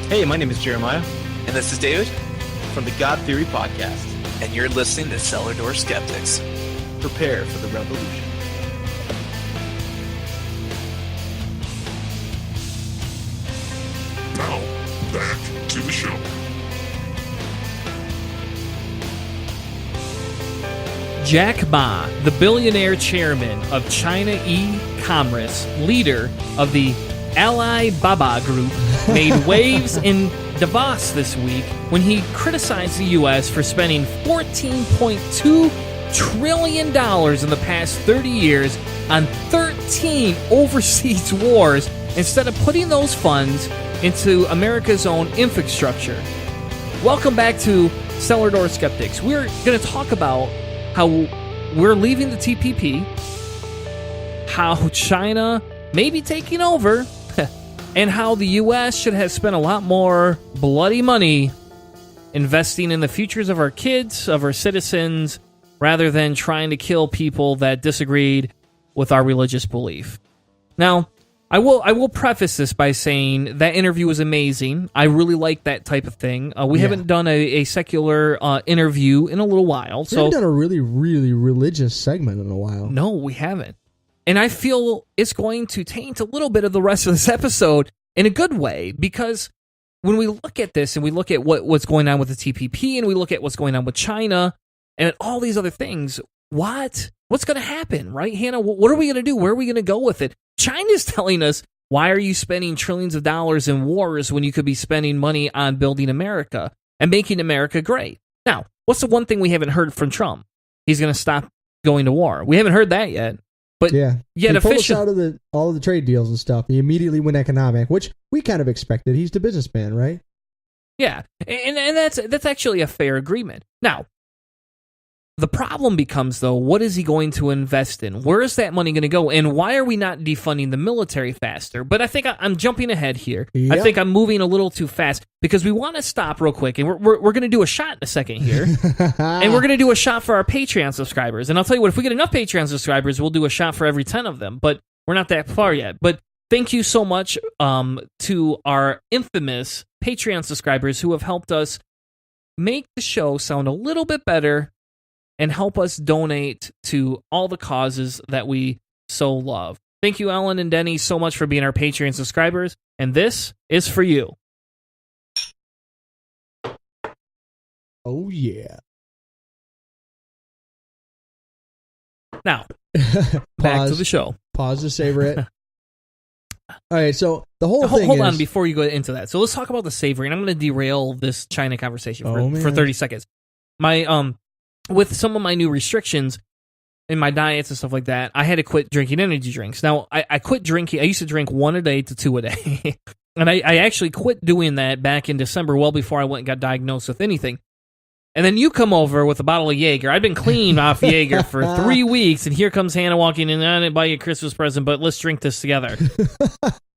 Hey, my name is Jeremiah. And this is David. From the God Theory Podcast. And you're listening to Cellar Door Skeptics. Prepare for the revolution. Now, back to the show. Jack Ma, the billionaire chairman of China E-Commerce, leader of the Alibaba Group, made waves in Davos this week when he criticized the U.S. for spending $14.2 trillion in the past 30 years on 13 overseas wars instead of putting those funds into America's own infrastructure. Welcome back to Cellar Door Skeptics. We're going to talk about how we're leaving the TPP, how China may be taking over, and how the U.S. should have spent a lot more bloody money investing in the futures of our kids, of our citizens, rather than trying to kill people that disagreed with our religious belief. Now, I will preface this by saying that interview was amazing. I really like that type of thing. We haven't done a secular interview in a little while. We haven't done a really, really religious segment in a while. No, we haven't. And I feel it's going to taint a little bit of the rest of this episode in a good way, because when we look at this and we look at what's going on with the TPP and we look at what's going on with China and all these other things, what's going to happen, right, Hannah? What are we going to do? Where are we going to go with it? China's telling us, why are you spending trillions of dollars in wars when you could be spending money on building America and making America great? Now, what's the one thing we haven't heard from Trump? He's going to stop going to war. We haven't heard that yet. But yet he pulled us out of all of the trade deals and stuff. He immediately went economic, which we kind of expected. He's the businessman, right? Yeah, and that's actually a fair agreement. Now, the problem becomes, though, what is he going to invest in? Where is that money going to go? And why are we not defunding the military faster? But I think I'm jumping ahead here. Yep. I think I'm moving a little too fast, because we want to stop real quick, and we're going to do a shot in a second here. And we're going to do a shot for our Patreon subscribers. And I'll tell you what, if we get enough Patreon subscribers, we'll do a shot for every 10 of them. But we're not that far yet. But thank you so much to our infamous Patreon subscribers who have helped us make the show sound a little bit better and help us donate to all the causes that we so love. Thank you, Ellen and Denny, so much for being our Patreon subscribers, and this is for you. Oh, yeah. Now, back to the show. Pause to savor it. All right, so the whole thing Hold is... on before you go into that. So let's talk about the savory, and I'm going to derail this China conversation for 30 seconds. My with some of my new restrictions in my diets and stuff like that, I had to quit drinking energy drinks. Now, I quit drinking. I used to drink 1 a day to 2 a day. And I actually quit doing that back in December, well before I went and got diagnosed with anything. And then you come over with a bottle of Jaeger. I've been clean off Jaeger for 3 weeks, and here comes Hannah walking in, I didn't buy you a Christmas present, but let's drink this together.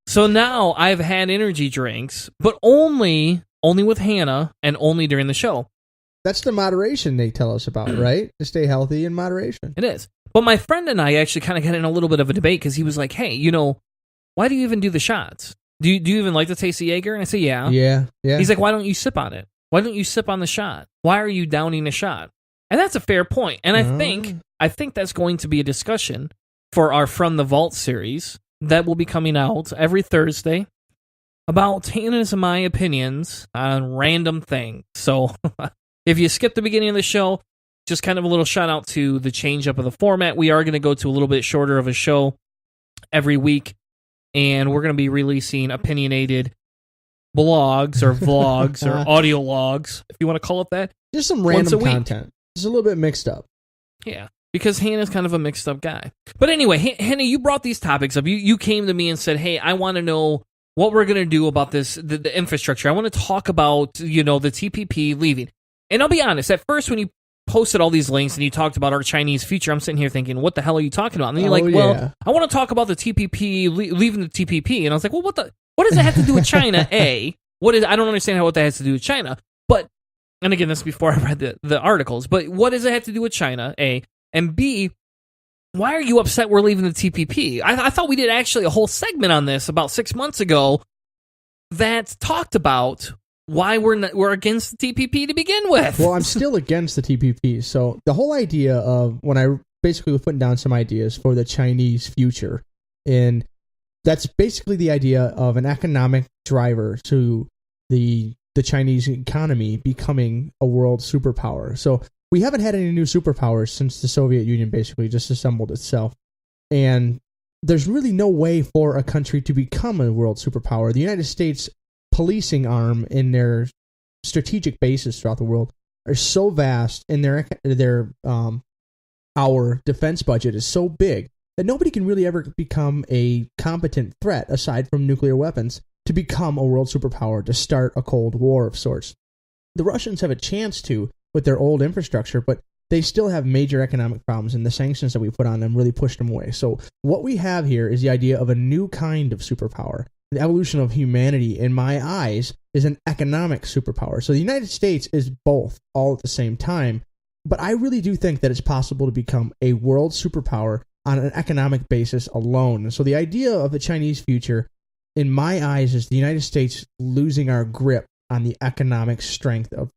So now I've had energy drinks, but only with Hannah and only during the show. That's the moderation they tell us about, right? To stay healthy in moderation. It is. But my friend and I actually kind of got in a little bit of a debate because he was like, hey, you know, why do you even do the shots? Do you even like the taste of Jaeger? And I say, yeah. Yeah. He's like, why don't you sip on it? Why don't you sip on the shot? Why are you downing a shot? And that's a fair point. And I think that's going to be a discussion for our From the Vault series that will be coming out every Thursday about Hannah's and my opinions on random things. So if you skip the beginning of the show, just kind of a little shout out to the change up of the format. We are going to go to a little bit shorter of a show every week, and we're going to be releasing opinionated blogs or vlogs or audio logs, if you want to call it that. Just some random content. Just a little bit mixed up. Yeah, because Hannah's kind of a mixed up guy. But anyway, Hannah, you brought these topics up. You came to me and said, hey, I want to know what we're going to do about this, the infrastructure. I want to talk about, you know, the TPP leaving. And I'll be honest, at first when you posted all these links and you talked about our Chinese future, I'm sitting here thinking, what the hell are you talking about? And then you're like, well, I want to talk about the TPP, leaving the TPP. And I was like, well, what does that have to do with China, A? I don't understand what that has to do with China. But, and again, this is before I read the articles, but what does it have to do with China, A? And B, why are you upset we're leaving the TPP? I thought we did actually a whole segment on this about 6 months ago that talked about why we're against the TPP to begin with. Well, I'm still against the TPP. So the whole idea of when I basically was putting down some ideas for the Chinese future, and that's basically the idea of an economic driver to the Chinese economy becoming a world superpower. So we haven't had any new superpowers since the Soviet Union basically just assembled itself. And there's really no way for a country to become a world superpower. The United States policing arm in their strategic bases throughout the world are so vast, and our defense budget is so big that nobody can really ever become a competent threat aside from nuclear weapons to become a world superpower, to start a Cold War of sorts. The Russians have a chance to with their old infrastructure, but they still have major economic problems, and the sanctions that we put on them really pushed them away. So what we have here is the idea of a new kind of superpower. The evolution of humanity, in my eyes, is an economic superpower. So the United States is both, all at the same time. But I really do think that it's possible to become a world superpower on an economic basis alone. And so the idea of the Chinese future, in my eyes, is the United States losing our grip on the economic strength of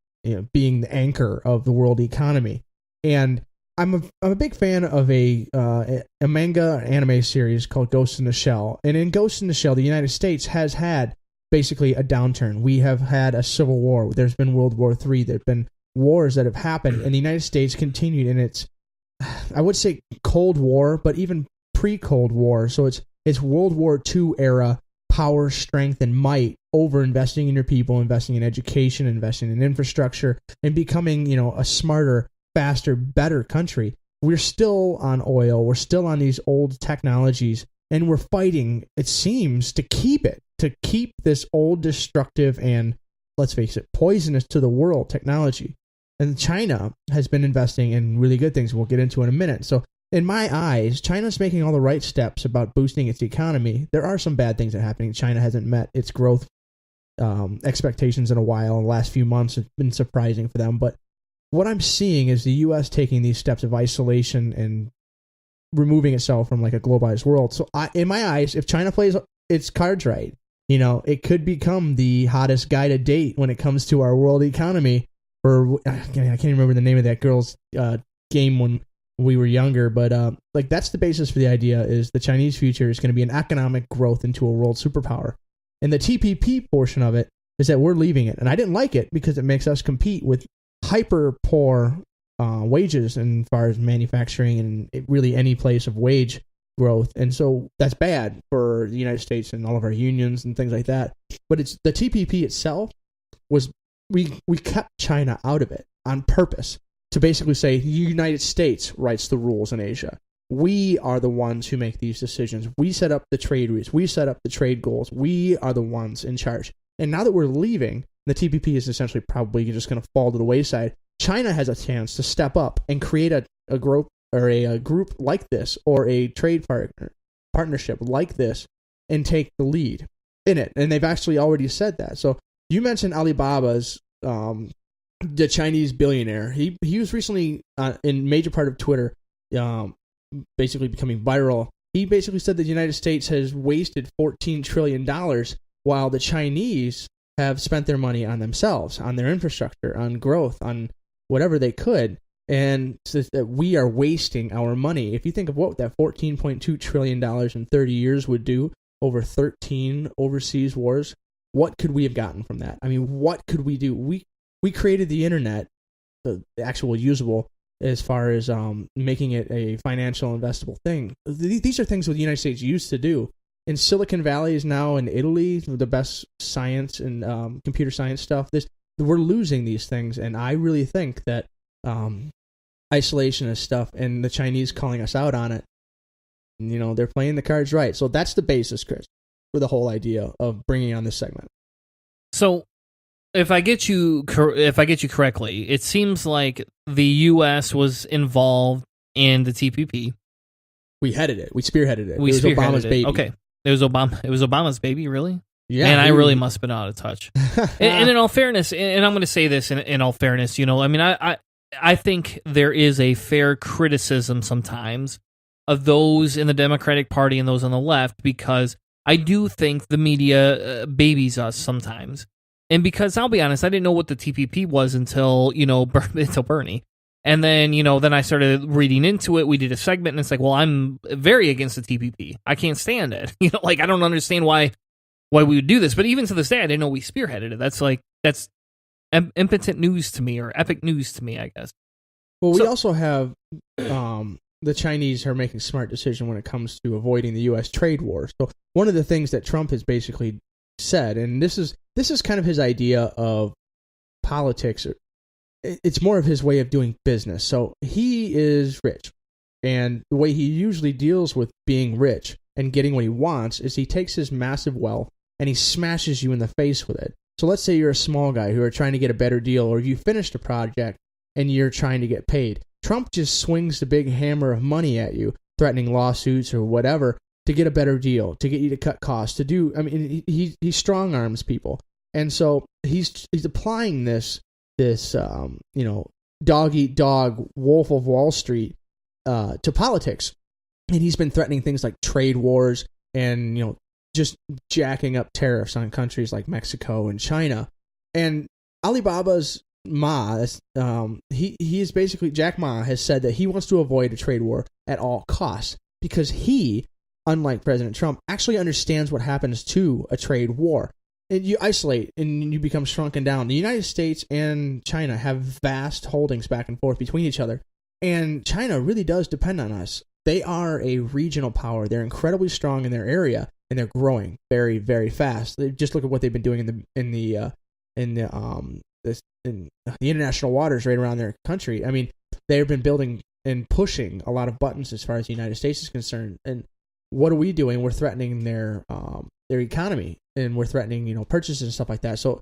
being the anchor of the world economy. And I'm a big fan of a manga anime series called Ghost in the Shell. And in Ghost in the Shell, the United States has had basically a downturn. We have had a civil war. There's been World War III. There have been wars that have happened, and the United States continued in its, I would say, Cold War, but even pre-Cold War. So it's World War II era power, strength, and might over investing in your people, investing in education, investing in infrastructure, and becoming, a smarter, faster, better country. We're still on oil. We're still on these old technologies, and we're fighting, it seems, to keep this old, destructive, and, let's face it, poisonous to the world technology. And China has been investing in really good things we'll get into in a minute. So in my eyes, China's making all the right steps about boosting its economy. There are some bad things that are happening. China hasn't met its growth expectations in a while. In the last few months have been surprising for them. But what I'm seeing is the U.S. taking these steps of isolation and removing itself from like a globalized world. So in my eyes, if China plays its cards right, it could become the hottest guy to date when it comes to our world economy. Or I can't remember the name of that girl's game when we were younger, but that's the basis for the idea. Is the Chinese future is going to be an economic growth into a world superpower, and the TPP portion of it is that we're leaving it, and I didn't like it because it makes us compete with hyper poor wages, and as far as manufacturing and really any place of wage growth, and so that's bad for the United States and all of our unions and things like that. But it's the TPP itself was we kept China out of it on purpose to basically say the United States writes the rules in Asia. We are the ones who make these decisions. We set up the trade routes. We set up the trade goals. We are the ones in charge. And now that we're leaving, the TPP is essentially probably just going to fall to the wayside. China has a chance to step up and create a group or a group like this, or a trade partnership like this, and take the lead in it. And they've actually already said that. So you mentioned Alibaba's the Chinese billionaire. He was recently in major part of Twitter, basically becoming viral. He basically said that the United States has wasted $14 trillion while the Chinese have spent their money on themselves, on their infrastructure, on growth, on whatever they could. And says that we are wasting our money. If you think of what that $14.2 trillion in 30 years would do over 13 overseas wars, what could we have gotten from that? I mean, what could we do? We created the internet, the actual usable, as far as making it a financial investable thing. These are things that the United States used to do. And Silicon Valley is now in Italy, the best science and computer science stuff. We're losing these things, and I really think that isolationist stuff and the Chinese calling us out on it, they're playing the cards right. So that's the basis, Chris, for the whole idea of bringing on this segment. So, if I get you correctly, it seems like the U.S. was involved in the TPP. We headed it. We spearheaded it. It was spearheaded Obama's baby. Okay, it was Obama's baby, really? Yeah. And I really must have been out of touch. and in all fairness, and I'm going to say this in all fairness, I think there is a fair criticism sometimes of those in the Democratic Party and those on the left, because I do think the media babies us sometimes. And because I'll be honest, I didn't know what the TPP was until Bernie. And then, then I started reading into it. We did a segment, and it's like, well, I'm very against the TPP. I can't stand it. I don't understand why we would do this. But even to this day, I didn't know we spearheaded it. That's impotent news to me, or epic news to me, I guess. Well, we also have the Chinese are making smart decisions when it comes to avoiding the U.S. trade war. So one of the things that Trump has basically said, and this is kind of his idea of politics. It's more of his way of doing business. So he is rich, and the way he usually deals with being rich and getting what he wants is he takes his massive wealth and he smashes you in the face with it. So let's say you're a small guy who are trying to get a better deal, or you finished a project and you're trying to get paid. Trump just swings the big hammer of money at you, threatening lawsuits or whatever, to get a better deal, to get you to cut costs, to do. I mean, he strong arms people, and so he's applying this dog eat dog, Wolf of Wall Street to politics, and he's been threatening things like trade wars and just jacking up tariffs on countries like Mexico and China. And Alibaba's Ma, he is basically, Jack Ma has said that he wants to avoid a trade war at all costs, because he, unlike President Trump, actually understands what happens to a trade war. And you isolate and you become shrunken down. The United States and China have vast holdings back and forth between each other, and China really does depend on us. They are a regional power. They're incredibly strong in their area, and they're growing very, very fast. Just look at what they've been doing in the international waters right around their country. I mean, they've been building and pushing a lot of buttons as far as the United States is concerned. And what are we doing? We're threatening their economy, and we're threatening purchases and stuff like that. So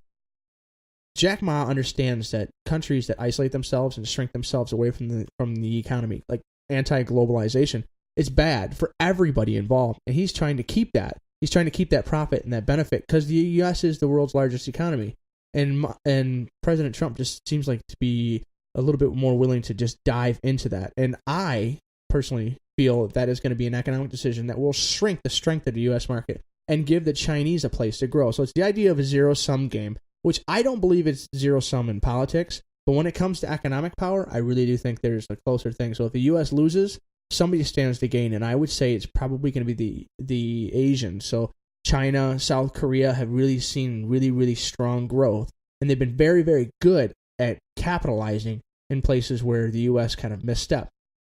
Jack Ma understands that countries that isolate themselves and shrink themselves away from the economy, like anti-globalization, it's bad for everybody involved, and he's trying to keep that. He's trying to keep that profit and that benefit, because the U.S. is the world's largest economy. And President Trump just seems like to be a little bit more willing to just dive into that. And I personally feel that is going to be an economic decision that will shrink the strength of the U.S. market and give the Chinese a place to grow. So it's the idea of a zero-sum game, which I don't believe it's zero-sum in politics. But when it comes to economic power, I really do think there's a closer thing. So if the U.S. loses, somebody stands to gain. And I would say it's probably going to be the Asians. So China, South Korea have really seen really, really strong growth. And they've been very, very good at capitalizing in places where the U.S. kind of misstepped.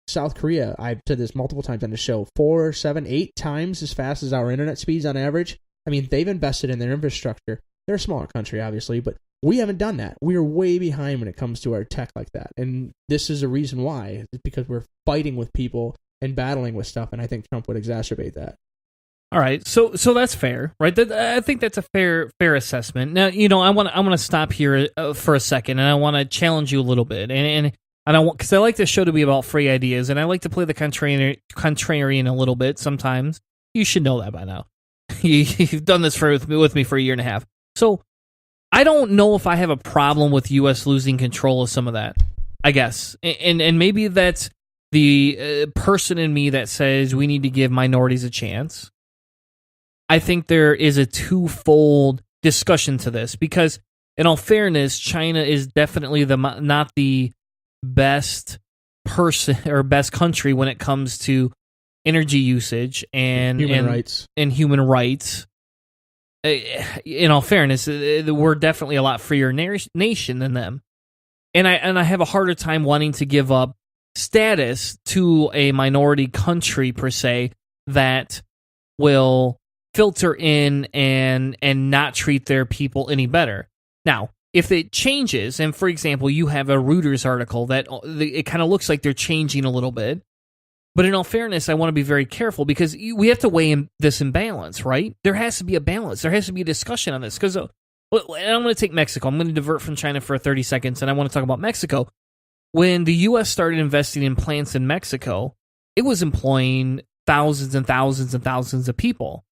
South Korea, I've said this multiple times on the show, 4, 7, 8 times as fast as our internet speeds on average. I mean, they've invested in their infrastructure. They're a smaller country, obviously, but we haven't done that. We are way behind when it comes to our tech like that. And this is a reason why. It's because we're fighting with people and battling with stuff, and I think Trump would exacerbate that. All right, so that's fair, right? I think that's a fair assessment. Now, I want to stop here for a second, and I want to challenge you a little bit, and I want, because I like this show to be about free ideas, and I like to play the contrarian a little bit sometimes. You should know that by now. You've done this with me for a year and a half, so I don't know if I have a problem with U.S. losing control of some of that. I guess, and maybe that's the person in me that says we need to give minorities a chance. I think there is a twofold discussion to this because, in all fairness, China is definitely not the best person or best country when it comes to energy usage and human rights. In all fairness, we're definitely a lot freer nation than them, and I have a harder time wanting to give up status to a minority country per se that will filter in and not treat their people any better. Now, if it changes, and for example, you have a Reuters article that it kind of looks like they're changing a little bit, but in all fairness, I want to be very careful because we have to weigh this in balance, right? There has to be a balance. There has to be a discussion on this because I'm going to take Mexico. I'm going to divert from China for 30 seconds, and I want to talk about Mexico. When the U.S. started investing in plants in Mexico, it was employing thousands and thousands and thousands of people.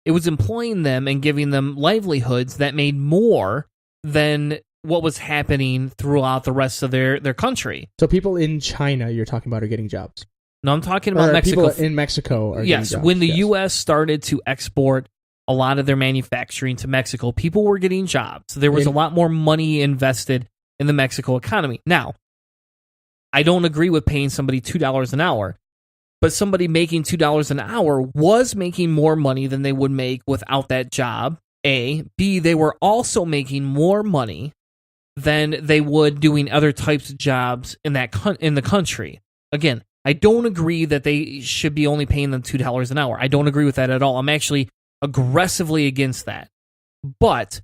It was employing them and giving them livelihoods that made more than what was happening throughout the rest of their country. So people in China you're talking about are getting jobs? No, I'm talking about Mexico. People in Mexico are getting jobs. Yes, when the U.S. started to export a lot of their manufacturing to Mexico, people were getting jobs. There was a lot more money invested in the Mexico economy. Now, I don't agree with paying somebody $2 an hour. But somebody making $2 an hour was making more money than they would make without that job, A. B, they were also making more money than they would doing other types of jobs in the country. Again, I don't agree that they should be only paying them $2 an hour. I don't agree with that at all. I'm actually aggressively against that. But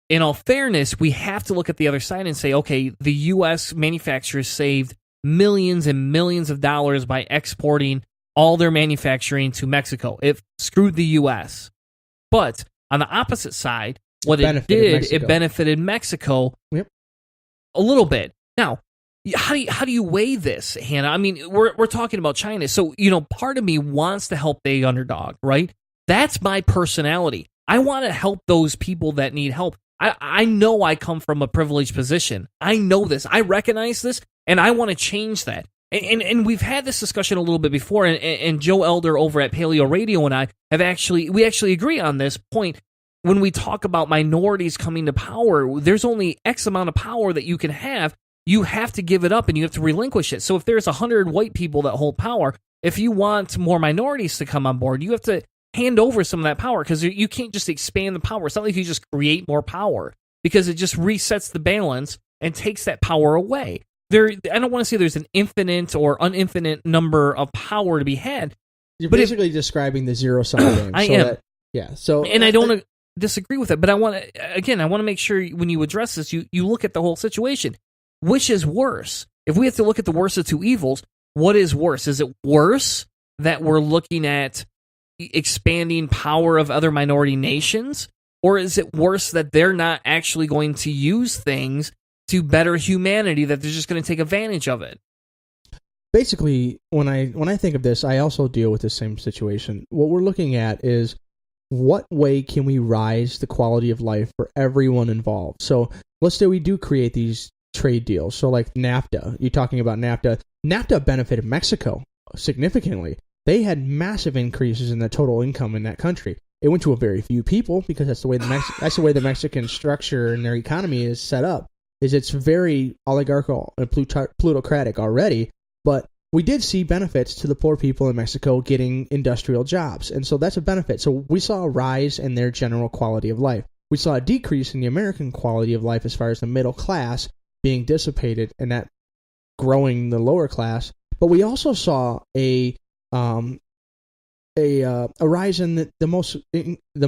in all fairness, we have to look at the other side and say, okay, the U.S. manufacturers saved millions and millions of dollars by exporting all their manufacturing to Mexico. It screwed the U.S. But on the opposite side, what it did, it benefited Mexico a little bit. Now, how do you weigh this, Hannah? I mean, we're talking about China. So, part of me wants to help the underdog, right? That's my personality. I want to help those people that need help. I know I come from a privileged position. I know this. I recognize this. And I want to change that. And we've had this discussion a little bit before, and Joe Elder over at Paleo Radio and I we actually agree on this point. When we talk about minorities coming to power, there's only X amount of power that you can have. You have to give it up and you have to relinquish it. So if there's 100 white people that hold power, if you want more minorities to come on board, you have to hand over some of that power because you can't just expand the power. It's not like you just create more power because it just resets the balance and takes that power away. I don't want to say there's an infinite or uninfinite number of power to be had. You're basically describing the zero-sum game. I am. And I don't disagree with it, but I want to make sure when you address this, you look at the whole situation. Which is worse? If we have to look at the worst of two evils, what is worse? Is it worse that we're looking at expanding power of other minority nations? Or is it worse that they're not actually going to use things to better humanity, that they're just going to take advantage of it? Basically, when I think of this, I also deal with the same situation. What we're looking at is what way can we rise the quality of life for everyone involved? So let's say we do create these trade deals. So like NAFTA, you're talking about NAFTA. NAFTA benefited Mexico significantly. They had massive increases in the total income in that country. It went to a very few people because that's the way the Mexican structure and their economy is set up. It's very oligarchical and plutocratic already, but we did see benefits to the poor people in Mexico getting industrial jobs, and so that's a benefit. So we saw a rise in their general quality of life. We saw a decrease in the American quality of life as far as the middle class being dissipated and that growing the lower class, But we also saw a rise in the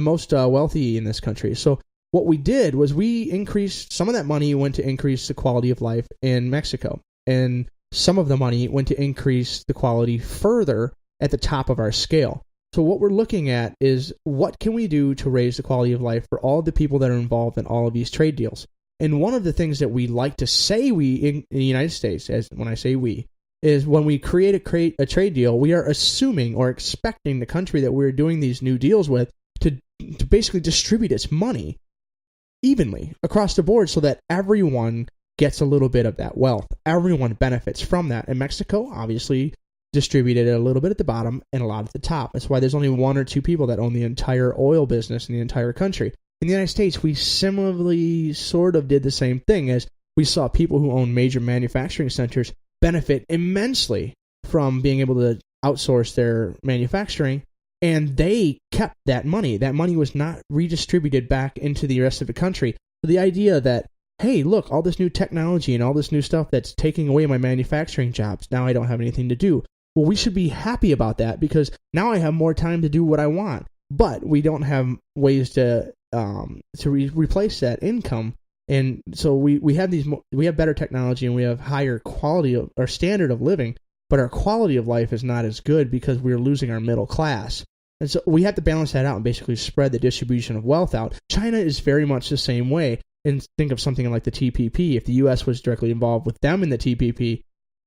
most wealthy in this country. So what we did was we increased some of that money went to increase the quality of life in Mexico, and some of the money went to increase the quality further at the top of our scale. So what we're looking at is what can we do to raise the quality of life for all the people that are involved in all of these trade deals. And one of the things that we like to say in the United States, as when I say we, is when we create a trade deal, we are assuming or expecting the country that we're doing these new deals with to basically distribute its money evenly across the board so that everyone gets a little bit of that wealth. Everyone benefits from that. And Mexico obviously distributed it a little bit at the bottom and a lot at the top. That's why there's only one or two people that own the entire oil business in the entire country. In the United States, we similarly sort of did the same thing, as we saw people who own major manufacturing centers benefit immensely from being able to outsource their manufacturing, and they kept that money. That money was not redistributed back into the rest of the country. So the idea that, hey, look, all this new technology and all this new stuff that's taking away my manufacturing jobs, now I don't have anything to do. Well, we should be happy about that because now I have more time to do what I want. But we don't have ways to replace that income. And so we have better technology and we have higher quality of, or standard of living, but our quality of life is not as good because we're losing our middle class. And so we have to balance that out and basically spread the distribution of wealth out. China is very much the same way. And think of something like the TPP. If the U.S. was directly involved with them in the TPP,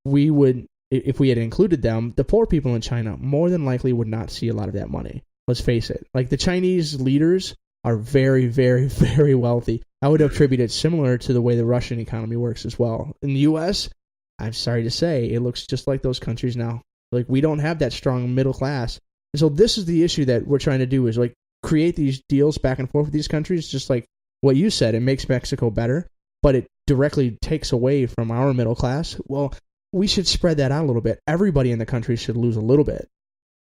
we would, if we had included them, the poor people in China more than likely would not see a lot of that money. Let's face it. Like, the Chinese leaders are very, very, very wealthy. I would attribute it similar to the way the Russian economy works as well. In the U.S., I'm sorry to say, it looks just like those countries now. Like, we don't have that strong middle class. And so this is the issue that we're trying to do, is like create these deals back and forth with these countries, just like what you said. It makes Mexico better, but it directly takes away from our middle class. Well, we should spread that out a little bit. Everybody in the country should lose a little bit.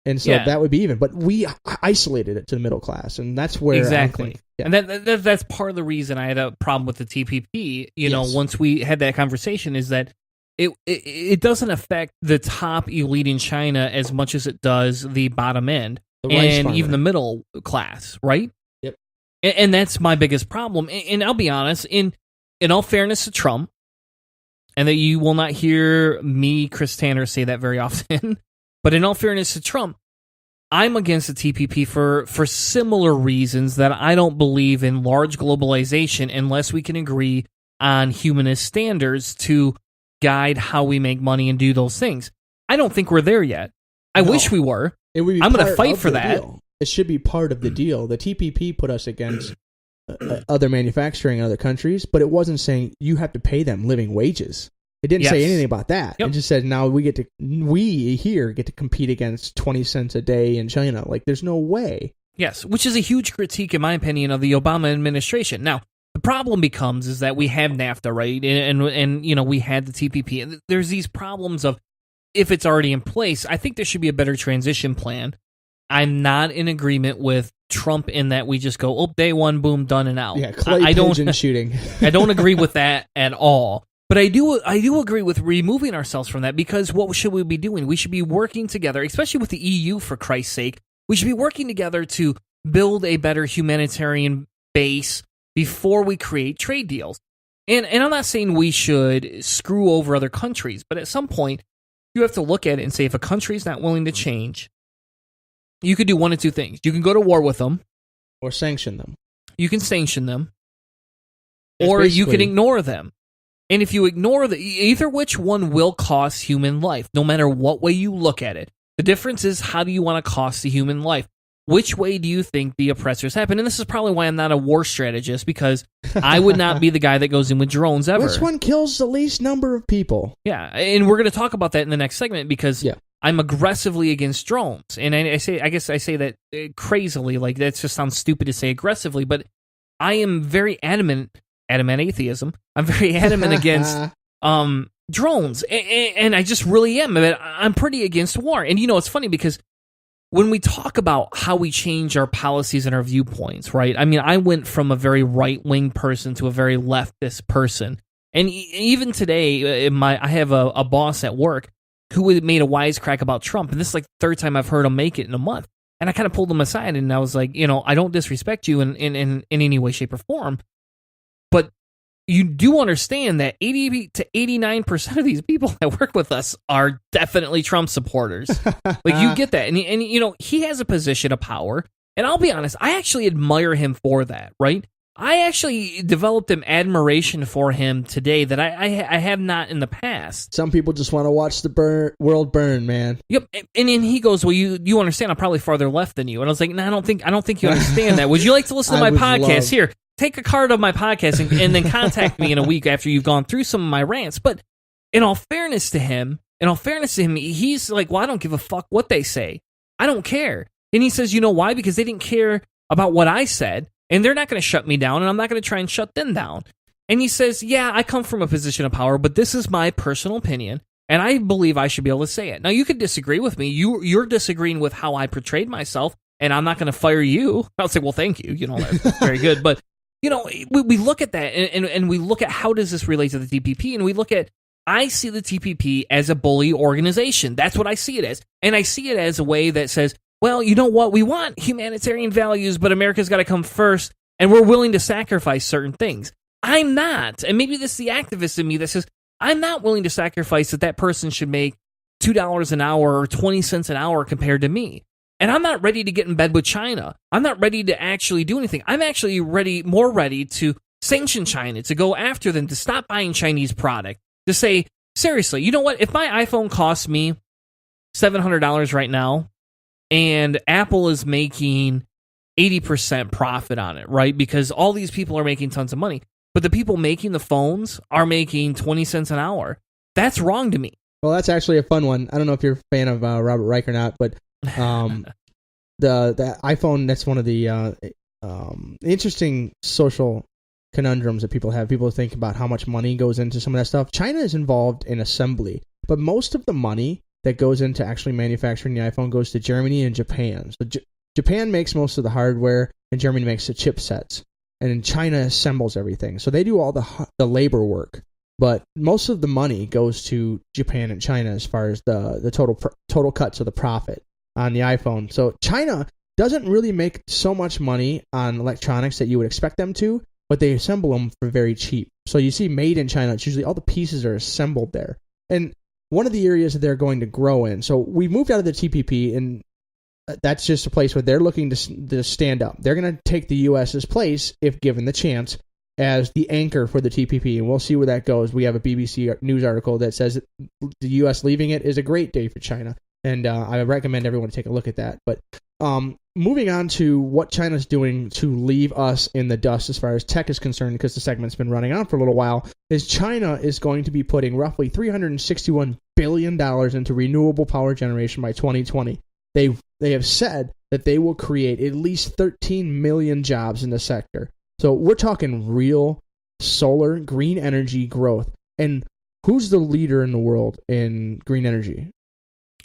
And so that would be even. But we isolated it to the middle class, and that's where exactly. I think, and that's part of the reason I had a problem with the TPP. You know, once we had that conversation, is that it doesn't affect the top elite in China as much as it does the bottom end and even the middle class, right? Yep. And that's my biggest problem. And I'll be honest, in all fairness to Trump, and that you will not hear me, Chris Tanner, say that very often. But in all fairness to Trump, I'm against the TPP for similar reasons, that I don't believe in large globalization unless we can agree on humanist standards to guide how we make money and do those things. I don't think we're there yet. I wish we were. I'm going to fight for that. Deal. It should be part of the deal. The TPP put us against other manufacturing in other countries, but it wasn't saying you have to pay them living wages. It didn't say anything about that. Yep. It just said now we here get to compete against 20 cents a day in China. Like, there's no way. Yes, which is a huge critique, in my opinion, of the Obama administration. Now, the problem becomes is that we have NAFTA, right? And you know, we had the TPP. And there's these problems of, if it's already in place, I think there should be a better transition plan. I'm not in agreement with Trump in that we just go, day one, boom, done and out. Yeah, pigeon shooting. I don't agree with that at all. But I do agree with removing ourselves from that, because what should we be doing? We should be working together, especially with the EU, for Christ's sake. We should be working together to build a better humanitarian base before we create trade deals. And I'm not saying we should screw over other countries, but at some point, you have to look at it and say, if a country is not willing to change, you could do one of two things. You can go to war with them. Or sanction them. You can sanction them. Or you can ignore them. And if you ignore either which one will cost human life, no matter what way you look at it. The difference is, how do you want to cost the human life? Which way do you think the oppressors happen? And this is probably why I'm not a war strategist, because I would not be the guy that goes in with drones ever. Which one kills the least number of people? Yeah, and we're going to talk about that in the next segment, because I'm aggressively against drones. And I guess I say that crazily, like that just sounds stupid to say aggressively, but I am very adamant atheism. I'm very adamant against drones, and I just really am. I'm pretty against war. And you know, it's funny because when we talk about how we change our policies and our viewpoints, right? I mean, I went from a very right-wing person to a very leftist person. And even today, I have a boss at work who made a wisecrack about Trump, and this is like the third time I've heard him make it in a month. And I kind of pulled him aside, and I was like, I don't disrespect you in any way, shape, or form, but you do understand that 80 to 89% of these people that work with us are definitely Trump supporters. Like, you get that. And he has a position of power. And I'll be honest, I actually admire him for that, right? I actually developed an admiration for him today that I have not in the past. Some people just want to watch the world burn, man. Yep. And then he goes, well, you understand I'm probably farther left than you. And I was like, no, I don't think you understand that. Would you like to listen to my podcast? Here, take a card of my podcast and then contact me in a week after you've gone through some of my rants. But in all fairness to him, he's like, well, I don't give a fuck what they say. I don't care. And he says, you know why? Because they didn't care about what I said, and they're not going to shut me down, and I'm not going to try and shut them down. And he says, yeah, I come from a position of power, but this is my personal opinion, and I believe I should be able to say it. Now, you could disagree with me. You're disagreeing with how I portrayed myself, and I'm not going to fire you. I'll say, well, thank you. That's very good. But, we look at that, and we look at how does this relate to the TPP, and we look at, I see the TPP as a bully organization. That's what I see it as. And I see it as a way that says, well, you know what? We want humanitarian values, but America's got to come first, and we're willing to sacrifice certain things. I'm not. And maybe this is the activist in me that says, I'm not willing to sacrifice that person should make $2 an hour or 20 cents an hour compared to me. And I'm not ready to get in bed with China. I'm not ready to actually do anything. I'm actually more ready to sanction China, to go after them, to stop buying Chinese product, to say, seriously, you know what? If my iPhone costs me $700 right now, and Apple is making 80% profit on it, right? Because all these people are making tons of money. But the people making the phones are making 20 cents an hour. That's wrong to me. Well, that's actually a fun one. I don't know if you're a fan of Robert Reich or not, but the iPhone, that's one of the interesting social conundrums that people have. People think about how much money goes into some of that stuff. China is involved in assembly, but most of the money that goes into actually manufacturing the iPhone goes to Germany and Japan. So Japan makes most of the hardware, and Germany makes the chipsets. And China assembles everything. So they do all the labor work. But most of the money goes to Japan and China as far as the total cuts of the profit on the iPhone. So China doesn't really make so much money on electronics that you would expect them to, but they assemble them for very cheap. So you see made in China, it's usually all the pieces are assembled there. And one of the areas that they're going to grow in. So we moved out of the TPP, and that's just a place where they're looking to stand up. They're going to take the U.S.'s place, if given the chance, as the anchor for the TPP, and we'll see where that goes. We have a BBC News article that says the U.S. leaving it is a great day for China, and I recommend everyone take a look at that. But moving on to what China's doing to leave us in the dust as far as tech is concerned, because the segment's been running on for a little while, is China is going to be putting roughly $361 billion into renewable power generation by 2020. They have said that they will create at least 13 million jobs in the sector. So we're talking real solar, green energy growth. And who's the leader in the world in green energy?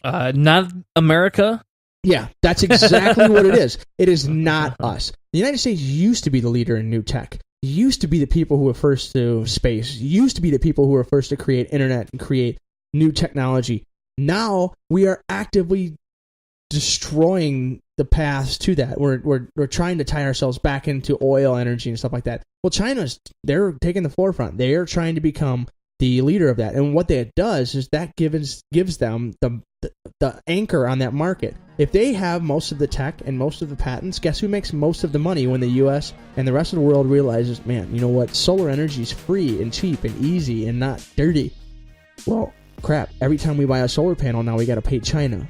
Not America. Yeah, that's exactly what it is. It is not us. The United States used to be the leader in new tech. Used to be the people who were first to space. Used to be the people who were first to create internet and create new technology. Now we are actively destroying the paths to that. We're trying to tie ourselves back into oil energy and stuff like that. Well, they're taking the forefront. They are trying to become the leader of that. And what that does is that gives them the anchor on that market. If they have most of the tech and most of the patents, guess who makes most of the money when the U.S. and the rest of the world realizes, man, you know what? Solar energy is free and cheap and easy and not dirty. Well, crap. Every time we buy a solar panel now, we got to pay China.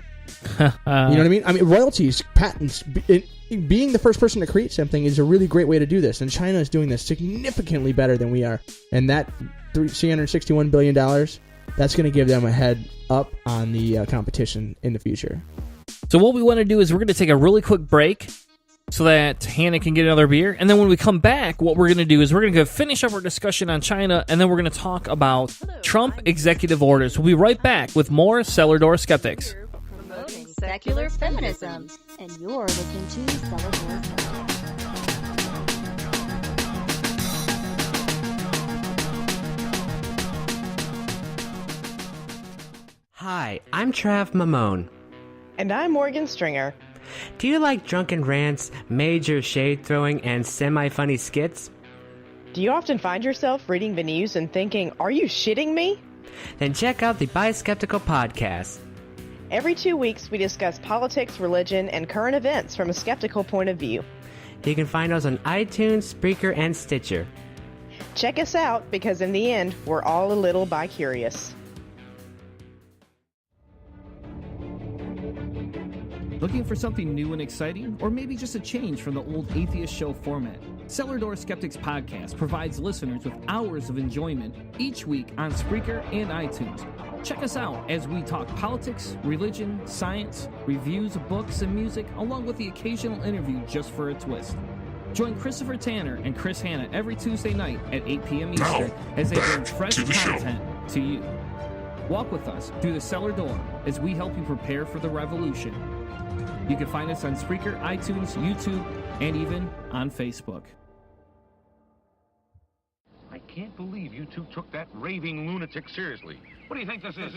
You know what I mean? I mean, royalties, patents, being the first person to create something is a really great way to do this. And China is doing this significantly better than we are. And that $361 billion, that's going to give them a head up on the competition in the future. So what we want to do is we're going to take a really quick break so that Hannah can get another beer. And then when we come back, what we're going to do is we're going to go finish up our discussion on China, and then we're going to talk about Trump executive orders. We'll be right back with more Cellar Door Skeptics. Promoting secular feminism, and you're listening to Cellar Door Skeptics. Hi, Hi, I'm Trav Mamone. And I'm Morgan Stringer. Do you like drunken rants, major shade throwing, and semi-funny skits? Do you often find yourself reading the news and thinking, are you shitting me? Then check out the Bi Skeptical podcast. Every 2 weeks, we discuss politics, religion, and current events from a skeptical point of view. You can find us on iTunes, Spreaker, and Stitcher. Check us out, because in the end, we're all a little bi-curious. Looking for something new and exciting, or maybe just a change from the old Atheist Show format? Cellar Door Skeptics podcast provides listeners with hours of enjoyment each week on Spreaker and iTunes. Check us out as we talk politics, religion, science, reviews of books and music, along with the occasional interview just for a twist. Join Christopher Tanner and Chris Hanna every Tuesday night at 8 p.m. Eastern as they bring fresh content to you. Walk with us through the cellar door as we help you prepare for the revolution. You can find us on Spreaker, iTunes, YouTube, and even on Facebook. I can't believe you two took that raving lunatic seriously. What do you think this is?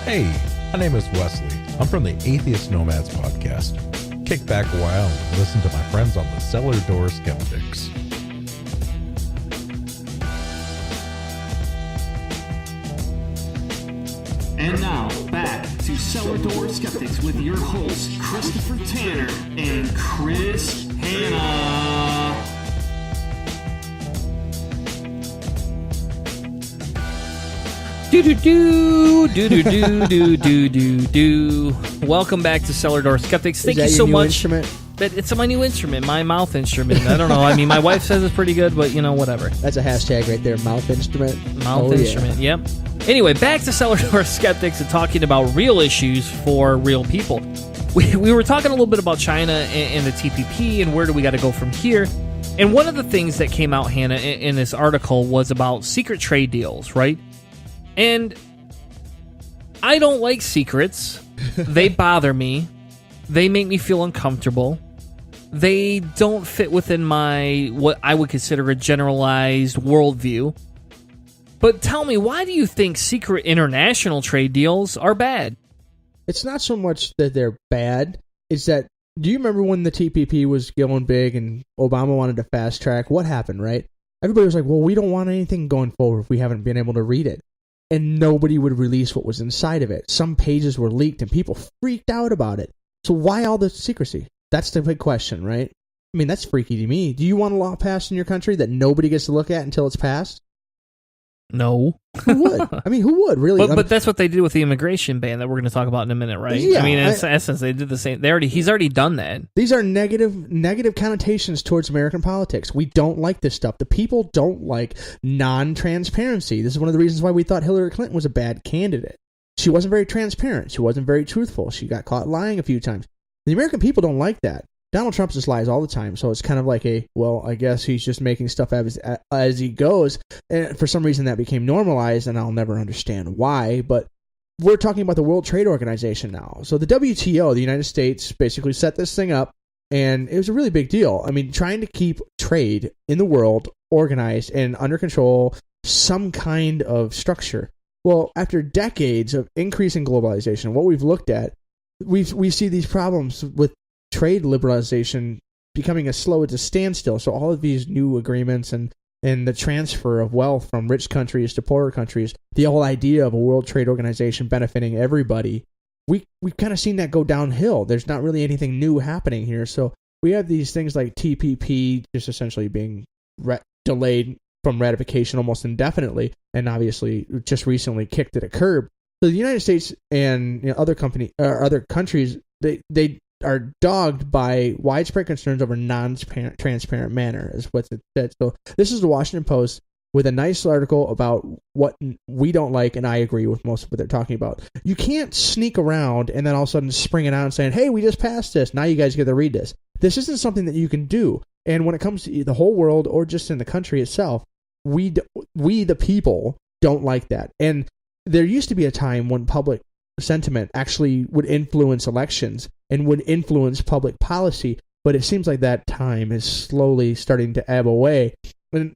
Hey, my name is Wesley. I'm from the Atheist Nomads podcast. Kick back a while and listen to my friends on the Cellar Door Skeptics. And now, back to Cellar Door Skeptics with your hosts, Christopher Tanner and Chris Hanna. Do. Welcome back to Cellar Door Skeptics. Thank you so much. Instrument? It's my new instrument, my mouth instrument. I don't know. I mean, my wife says it's pretty good, but whatever. That's a hashtag right there, mouth instrument. Mouth instrument, yep. Anyway, back to Cellar Door Skeptics and talking about real issues for real people. We were talking a little bit about China and the TPP and where do we got to go from here. And one of the things that came out, Hannah, in this article was about secret trade deals, right? And I don't like secrets. They bother me. They make me feel uncomfortable. They don't fit within my, what I would consider a generalized worldview. But tell me, why do you think secret international trade deals are bad? It's not so much that they're bad. It's that, do you remember when the TPP was going big and Obama wanted to fast track? What happened, right? Everybody was like, well, we don't want anything going forward if we haven't been able to read it. And nobody would release what was inside of it. Some pages were leaked and people freaked out about it. So why all the secrecy? That's the big question, right? I mean, that's freaky to me. Do you want a law passed in your country that nobody gets to look at until it's passed? No. Who would? I mean, who would, really? But that's what they did with the immigration ban that we're going to talk about in a minute, right? Yeah, I mean, in essence, they did the same. He's already done that. These are negative connotations towards American politics. We don't like this stuff. The people don't like non-transparency. This is one of the reasons why we thought Hillary Clinton was a bad candidate. She wasn't very transparent. She wasn't very truthful. She got caught lying a few times. The American people don't like that. Donald Trump just lies all the time, so it's kind of like I guess he's just making stuff as he goes. And for some reason that became normalized, and I'll never understand why, but we're talking about the World Trade Organization now. So the WTO, the United States, basically set this thing up, and it was a really big deal. I mean, trying to keep trade in the world organized and under control, some kind of structure. Well, after decades of increasing globalization, what we've looked at, we see these problems with trade liberalization becoming as slow as a standstill. So all of these new agreements and the transfer of wealth from rich countries to poorer countries, the whole idea of a World Trade Organization benefiting everybody, we've kind of seen that go downhill. There's not really anything new happening here. So we have these things like TPP just essentially being delayed from ratification almost indefinitely, and obviously just recently kicked at a curb. So the United States and other countries, they are dogged by widespread concerns over non-transparent manner, is what it said. So this is the Washington Post with a nice article about what we don't like, and I agree with most of what they're talking about. You can't sneak around and then all of a sudden spring it out and saying, hey, we just passed this, now you guys get to read this. This isn't something that you can do. And when it comes to the whole world or just in the country itself, we the people don't like that. And there used to be a time when public sentiment actually would influence elections and would influence public policy, but it seems like that time is slowly starting to ebb away. And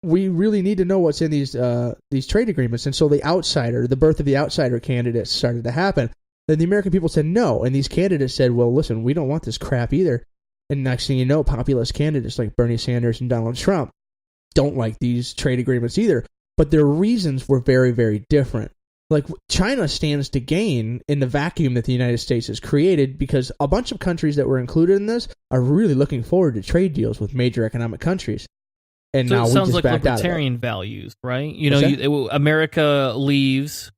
we really need to know what's in these trade agreements. And so the birth of the outsider candidates started to happen. Then the American people said no, and these candidates said, well, listen, we don't want this crap either. And next thing you know, populist candidates like Bernie Sanders and Donald Trump don't like these trade agreements either. But their reasons were very, very different. Like, China stands to gain in the vacuum that the United States has created, because a bunch of countries that were included in this are really looking forward to trade deals with major economic countries. And so now it we sounds just like backed out of it. libertarian values, right? You know, America leaves,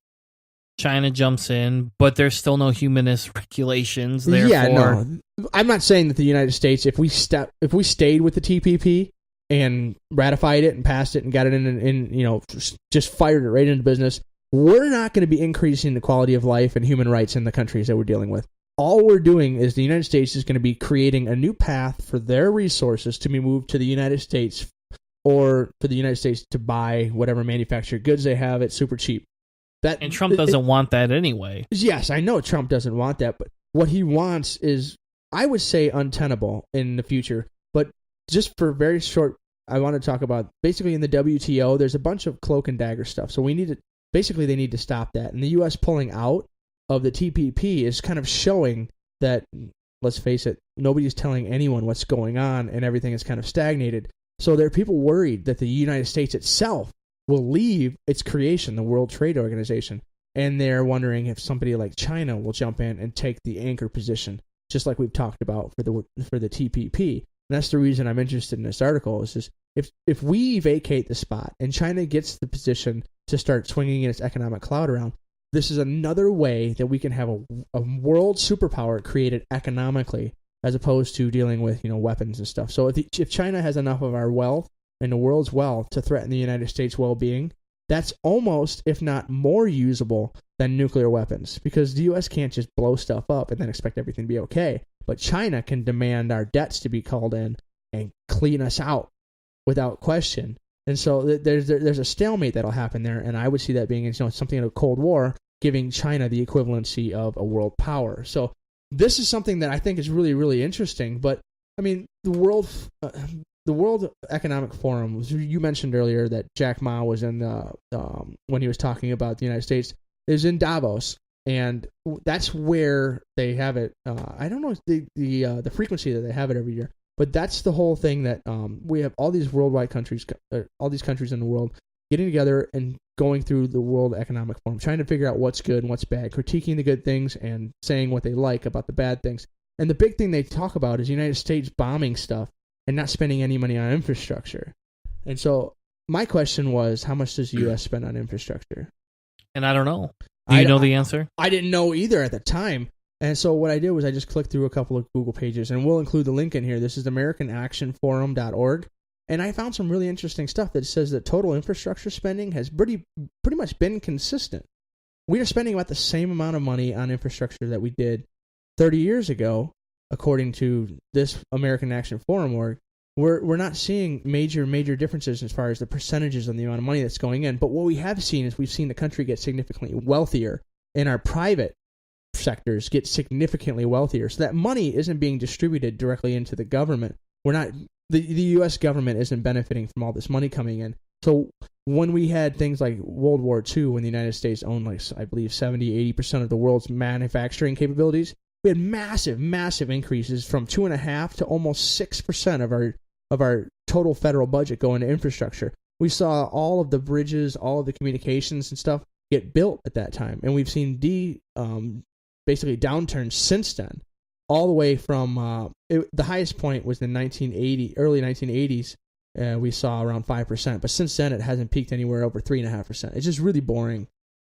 China jumps in, but there's still no humanist regulations. Therefore, Yeah, no. I'm not saying that the United States, if we stayed with the TPP and ratified it and passed it and got it in, you know, just fired it right into business, we're not going to be increasing the quality of life and human rights in the countries that we're dealing with. All we're doing is the United States is going to be creating a new path for their resources to be moved to the United States, or for the United States to buy whatever manufactured goods they have at super cheap. And Trump doesn't want that anyway. Yes, I know Trump doesn't want that, but what he wants is, I would say, untenable in the future. But just for very short, I want to talk about, basically in the WTO, there's a bunch of cloak and dagger stuff. So they need to stop that. And the U.S. pulling out of the TPP is kind of showing that, let's face it, nobody's telling anyone what's going on, and everything is kind of stagnated. So there are people worried that the United States itself will leave its creation, the World Trade Organization, and they're wondering if somebody like China will jump in and take the anchor position, just like we've talked about for the TPP. And that's the reason I'm interested in this article, is just if we vacate the spot and China gets the position to start swinging its economic cloud around, this is another way that we can have a world superpower created economically, as opposed to dealing with, you know, weapons and stuff. So if China has enough of our wealth and the world's wealth to threaten the United States' well-being, that's almost, if not more, usable than nuclear weapons, because the U.S. can't just blow stuff up and then expect everything to be okay. But China can demand our debts to be called in and clean us out without question. And so there's a stalemate that'll happen there, and I would see that being, you know, something in a Cold War, giving China the equivalency of a world power. So this is something that I think is really, really interesting. But I mean, the World Economic Forum, you mentioned earlier that Jack Ma was in when he was talking about the United States, is in Davos, and that's where they have it. I don't know the frequency that they have it every year, but that's the whole thing, that we have all these worldwide countries, all these countries in the world getting together and going through the World Economic Forum, trying to figure out what's good and what's bad, critiquing the good things and saying what they like about the bad things. And the big thing they talk about is the United States bombing stuff and not spending any money on infrastructure. And so my question was, how much does the U.S. spend on infrastructure? And I don't know. Do you know the answer? I didn't know either at the time. And so what I did was I just clicked through a couple of Google pages, and we'll include the link in here. This is AmericanActionForum.org. And I found some really interesting stuff that says that total infrastructure spending has pretty much been consistent. We are spending about the same amount of money on infrastructure that we did 30 years ago, according to this American Action Forum org. We're not seeing major differences as far as the percentages on the amount of money that's going in. But what we have seen is we've seen the country get significantly wealthier, and our private sectors get significantly wealthier. So that money isn't being distributed directly into the government. The U.S. government isn't benefiting from all this money coming in. So when we had things like World War II, when the United States owned, like, I believe 70-80% of the world's manufacturing capabilities, we had massive increases from 2.5% to almost 6% of our total federal budget going to infrastructure. We saw all of the bridges, all of the communications and stuff get built at that time, and we've seen basically downturns since then. All the way from the highest point was in early 1980s. We saw around 5%, but since then it hasn't peaked anywhere over 3.5%. It's just really boring,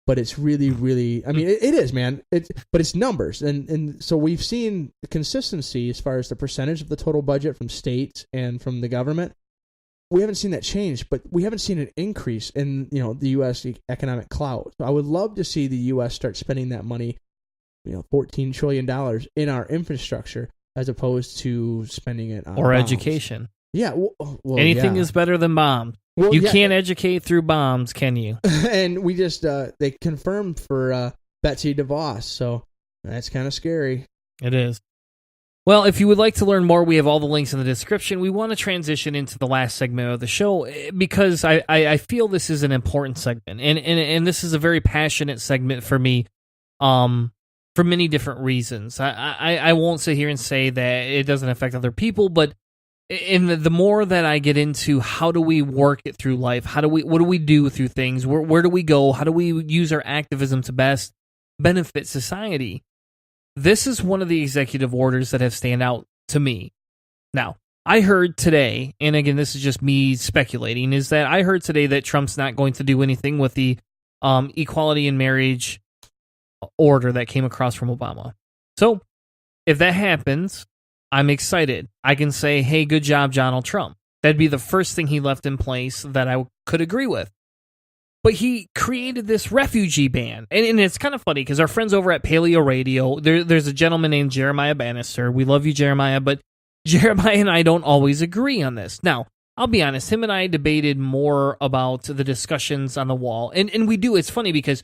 but it's really, really. I mean, it is, man. But it's numbers, and so we've seen consistency as far as the percentage of the total budget from states and from the government. We haven't seen that change, but we haven't seen an increase in, you know, the U.S. economic clout. So I would love to see the U.S. start spending that money, you know, $14 trillion in our infrastructure, as opposed to spending it on bombs. Education. Yeah. Well, anything is better than bombs. Well, you can't educate through bombs, can you? And we just, they confirmed for Betsy DeVos, so that's kind of scary. It is. Well, if you would like to learn more, we have all the links in the description. We want to transition into the last segment of the show because I feel this is an important segment, and this is a very passionate segment for me, for many different reasons. I won't sit here and say that it doesn't affect other people, but the more that I get into how do we work it through life, what do we do through things, where do we go, how do we use our activism to best benefit society? This is one of the executive orders that have stand out to me. Now, I heard today, and again, this is just me speculating, is that I heard today that Trump's not going to do anything with the equality in marriage order that came across from Obama. So, if that happens, I'm excited. I can say, hey, good job, Donald Trump. That'd be the first thing he left in place that I could agree with. But he created this refugee ban. And it's kind of funny because our friends over at Paleo Radio, there's a gentleman named Jeremiah Bannister. We love you, Jeremiah, but Jeremiah and I don't always agree on this. Now, I'll be honest, him and I debated more about the discussions on the wall. And we do. It's funny because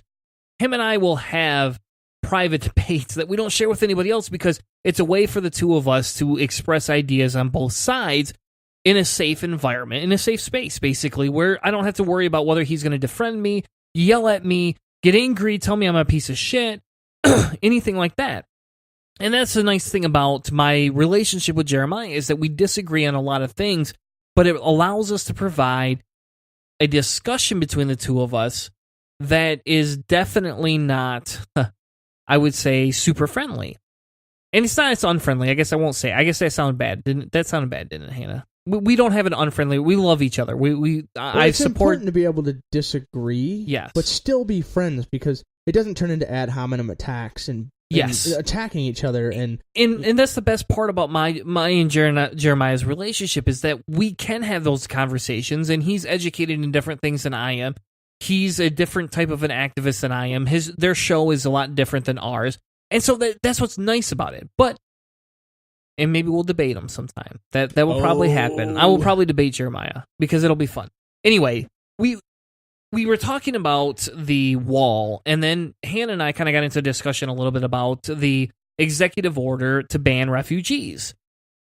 him and I will have private debates that we don't share with anybody else because it's a way for the two of us to express ideas on both sides in a safe environment, in a safe space, basically, where I don't have to worry about whether he's going to defriend me, yell at me, get angry, tell me I'm a piece of shit, anything like that. And that's the nice thing about my relationship with Jeremiah is that we disagree on a lot of things, but it allows us to provide a discussion between the two of us that is definitely not, I would say, super friendly. And it's not it's unfriendly. I guess I won't say. I guess that sounded bad. That sounded bad, didn't it, Hannah? We don't have an unfriendly. We love each other. It's important to be able to disagree, yes, but still be friends because it doesn't turn into ad hominem attacks and attacking each other. And that's the best part about my and Jeremiah's relationship is that we can have those conversations, and he's educated in different things than I am. He's a different type of an activist than I am. Their show is a lot different than ours, and so that's what's nice about it. And maybe we'll debate them sometime. That will probably happen. I will probably debate Jeremiah because it'll be fun. Anyway, we were talking about the wall, and then Hannah and I kind of got into a discussion a little bit about the executive order to ban refugees.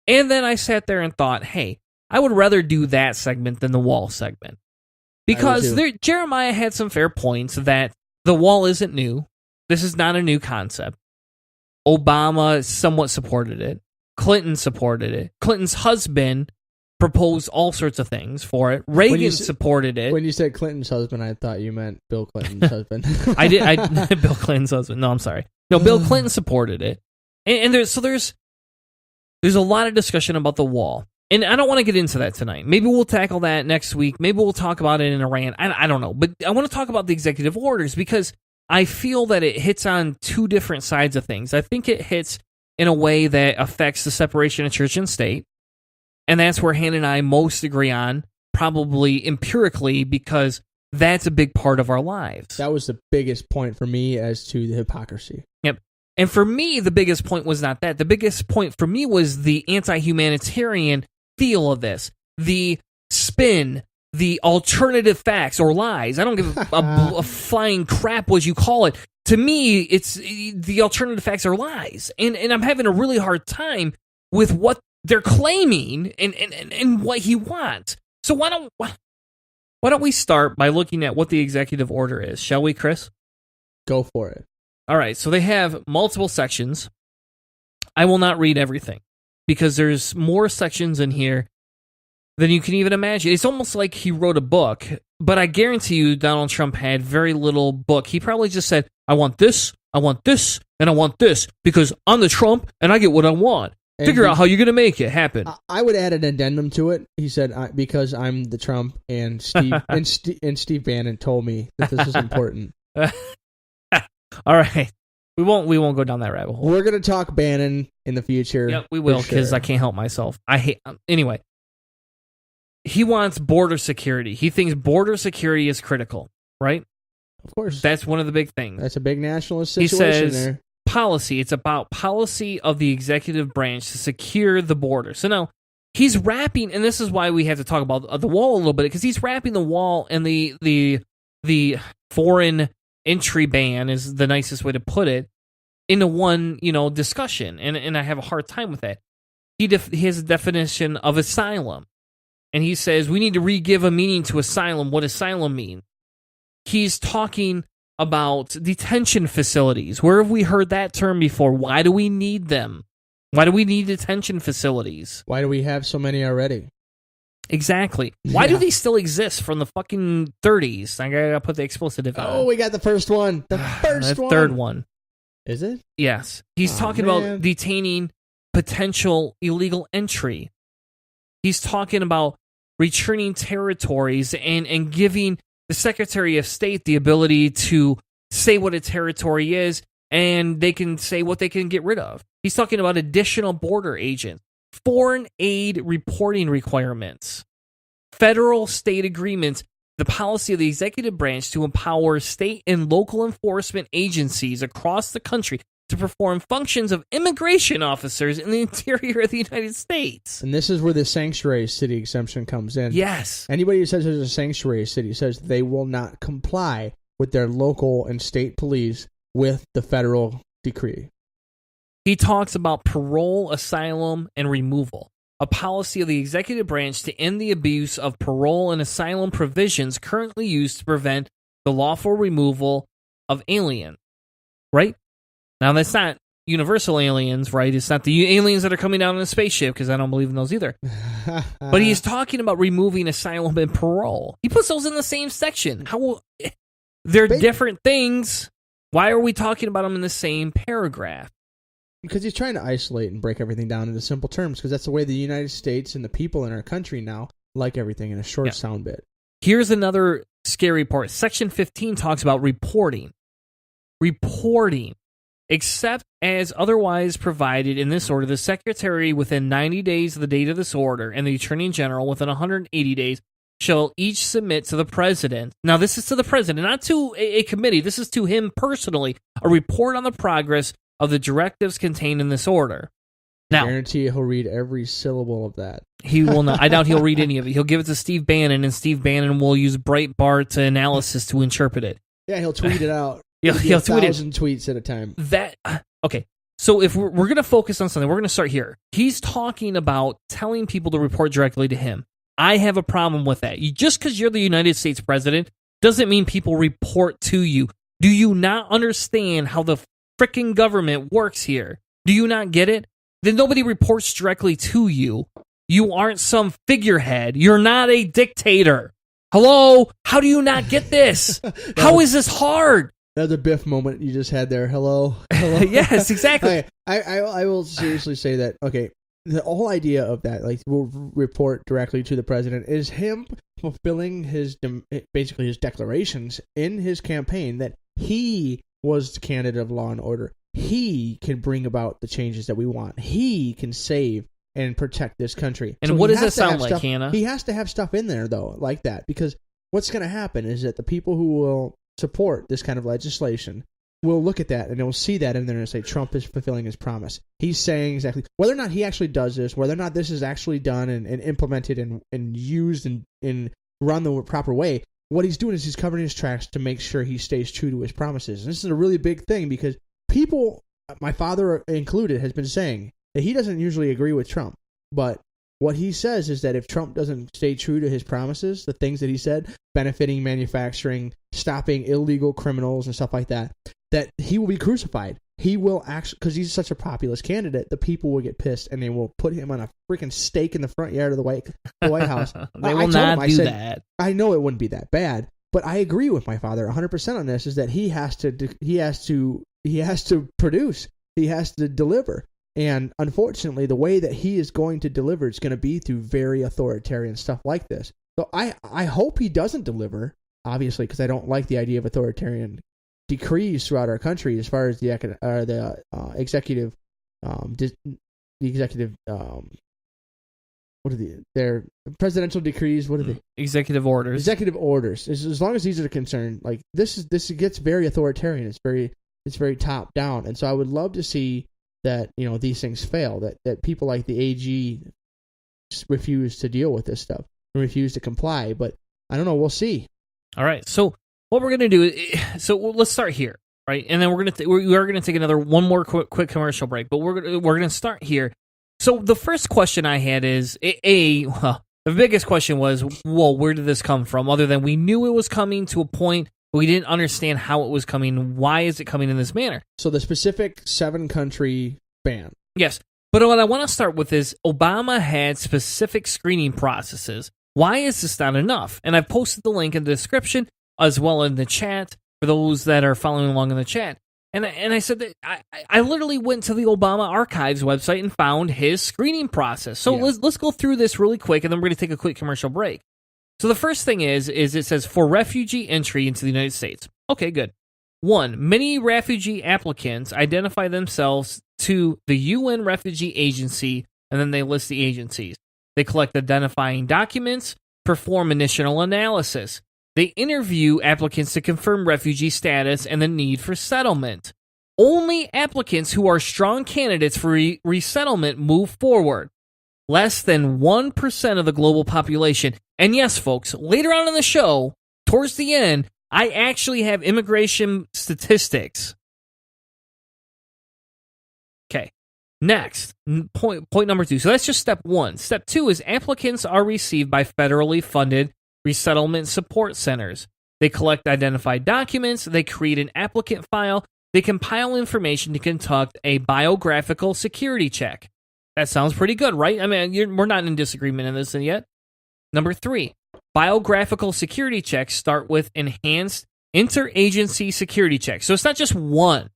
And then I sat there and thought, hey, I would rather do that segment than the wall segment. Because Jeremiah had some fair points that the wall isn't new. This is not a new concept. Obama somewhat supported it. Clinton supported it. Clinton's husband proposed all sorts of things for it. Reagan supported it. When you said Clinton's husband, I thought you meant Bill Clinton's husband. I did. Bill Clinton's husband. No, I'm sorry. No, Bill Clinton supported it. And there's a lot of discussion about the wall. And I don't want to get into that tonight. Maybe we'll tackle that next week. Maybe we'll talk about it in a rant. I don't know. But I want to talk about the executive orders because I feel that it hits on two different sides of things. I think it hits in a way that affects the separation of church and state. And that's where Hannah and I most agree on, probably empirically, because that's a big part of our lives. That was the biggest point for me as to the hypocrisy. Yep. And for me, the biggest point was not that. The biggest point for me was the anti-humanitarian feel of this. The spin, the alternative facts or lies. I don't give a flying crap what you call it. To me, it's the alternative facts are lies. And I'm having a really hard time with what they're claiming and what he wants. So why don't we start by looking at what the executive order is, shall we, Chris? Go for it. All right, so they have multiple sections. I will not read everything because there's more sections in here than you can even imagine. It's almost like he wrote a book, but I guarantee you Donald Trump had very little book. He probably just said, I want this, and I want this because I'm the Trump and I get what I want. Figure out how you're going to make it happen. I would add an addendum to it. He said, because I'm the Trump and Steve and Steve Bannon told me that this is important. All right. We won't go down that rabbit hole. We're going to talk Bannon in the future. Yep, we will because I can't help myself. Anyway. He wants border security. He thinks border security is critical, right? Of course. That's one of the big things. That's a big nationalist situation he says, there. Policy. It's about policy of the executive branch to secure the border. So now, he's wrapping, and this is why we have to talk about the wall a little bit, because he's wrapping the wall and the foreign entry ban is the nicest way to put it. into one, discussion, and I have a hard time with that. He has a definition of asylum, and he says we need to re-give a meaning to asylum, what asylum means. He's talking about detention facilities. Where have we heard that term before? Why do we need them? Why do we need detention facilities? Why do we have so many already? Exactly. Why do they still exist from the fucking 30s? I gotta put the expletive out. Oh, we got the first one. The first one. Third one. Is it? Yes. He's talking about detaining potential illegal entry. He's talking about returning territories and giving the Secretary of State the ability to say what a territory is, and they can say what they can get rid of. He's talking about additional border agents, foreign aid reporting requirements, federal state agreements, the policy of the executive branch to empower state and local enforcement agencies across the country to perform functions of immigration officers in the interior of the United States. And this is where the sanctuary city exemption comes in. Yes. Anybody who says there's a sanctuary city says they will not comply with their local and state police with the federal decree. He talks about parole, asylum, and removal, a policy of the executive branch to end the abuse of parole and asylum provisions currently used to prevent the lawful removal of aliens. Right? Now, that's not universal aliens, right? It's not the aliens that are coming down in a spaceship, because I don't believe in those either. But he's talking about removing asylum and parole. He puts those in the same section. They're different things. Why are we talking about them in the same paragraph? Because he's trying to isolate and break everything down into simple terms, because that's the way the United States and the people in our country now like everything in a short sound bit. Here's another scary part. Section 15 talks about reporting. Reporting. Except as otherwise provided in this order, the Secretary within 90 days of the date of this order and the Attorney General within 180 days shall each submit to the President. Now, this is to the President, not to a committee. This is to him personally, a report on the progress of the directives contained in this order. Now, I guarantee he'll read every syllable of that. He will not. I doubt he'll read any of it. He'll give it to Steve Bannon, and Steve Bannon will use Breitbart analysis to interpret it. Yeah, he'll tweet it out. He'll tweet it. 1,000 tweets at a time. Okay. So if we're going to focus on something, we're going to start here. He's talking about telling people to report directly to him. I have a problem with that. Just because you're the United States president doesn't mean people report to you. Do you not understand how the frickin' government works here? Do you not get it? Then nobody reports directly to you. You aren't some figurehead. You're not a dictator. Hello? How do you not get this? How is this hard? That's a Biff moment you just had there. Hello? Yes, exactly. I will seriously say that, okay, the whole idea of that, like, we'll report directly to the president, is him fulfilling basically his declarations in his campaign that he was the candidate of law and order. He can bring about the changes that we want. He can save and protect this country. And so what does that sound like, Hannah? He has to have stuff in there, though, like that, because what's going to happen is that the people who will support this kind of legislation will look at that and they'll see that in there and say Trump is fulfilling his promise. He's saying exactly whether or not he actually does this, whether or not this is actually done and implemented and used and run the proper way. What he's doing is he's covering his tracks to make sure he stays true to his promises. And this is a really big thing because people, my father included, has been saying that he doesn't usually agree with Trump, but what he says is that if Trump doesn't stay true to his promises, the things that he said, benefiting manufacturing, stopping illegal criminals and stuff like that, that he will be crucified. He will actually, because he's such a populist candidate, the people will get pissed and they will put him on a freaking stake in the front yard of the White House. They will not do that. I know it wouldn't be that bad, but I agree with my father 100% on this. Is that he has to produce, he has to deliver. And unfortunately, the way that he is going to deliver is going to be through very authoritarian stuff like this. So I hope he doesn't deliver, obviously, because I don't like the idea of authoritarian decrees throughout our country as far as the executive, what are their presidential decrees? What are they? Executive orders. Executive orders. As long as these are concerned, like this gets very authoritarian. It's very top down, and so I would love to see that, you know, these things fail, that people like the AG refuse to deal with this stuff and refuse to comply. But I don't know. We'll see. All right. So what we're going to do is, so let's start here. right? And then we are gonna take one more quick commercial break, but we're gonna start here. So the first question I had is the biggest question was, well, where did this come from? Other than we knew it was coming to a point, but we didn't understand how it was coming. Why is it coming in this manner? So the specific 7-country ban. Yes. But what I want to start with is Obama had specific screening processes. Why is this not enough? And I've posted the link in the description as well in the chat for those that are following along in the chat. And I said that I literally went to the Obama Archives website and found his screening process. So let's go through this really quick, and then we're going to take a quick commercial break. So the first thing is it says for refugee entry into the United States. Okay, good. 1. Many refugee applicants identify themselves to the UN Refugee Agency, and then they list the agencies. They collect identifying documents, perform initial analysis. They interview applicants to confirm refugee status and the need for settlement. Only applicants who are strong candidates for resettlement move forward. Less than 1% of the global population. And yes, folks, later on in the show, towards the end, I actually have immigration statistics. Okay, next, point number 2. So that's just step 1. Step 2 is applicants are received by federally funded resettlement support centers. They collect identified documents, they create an applicant file, they compile information to conduct a biographical security check. That sounds pretty good, right? I mean, we're not in disagreement in this yet. Number 3, biographical security checks start with enhanced interagency security checks. So it's not just one.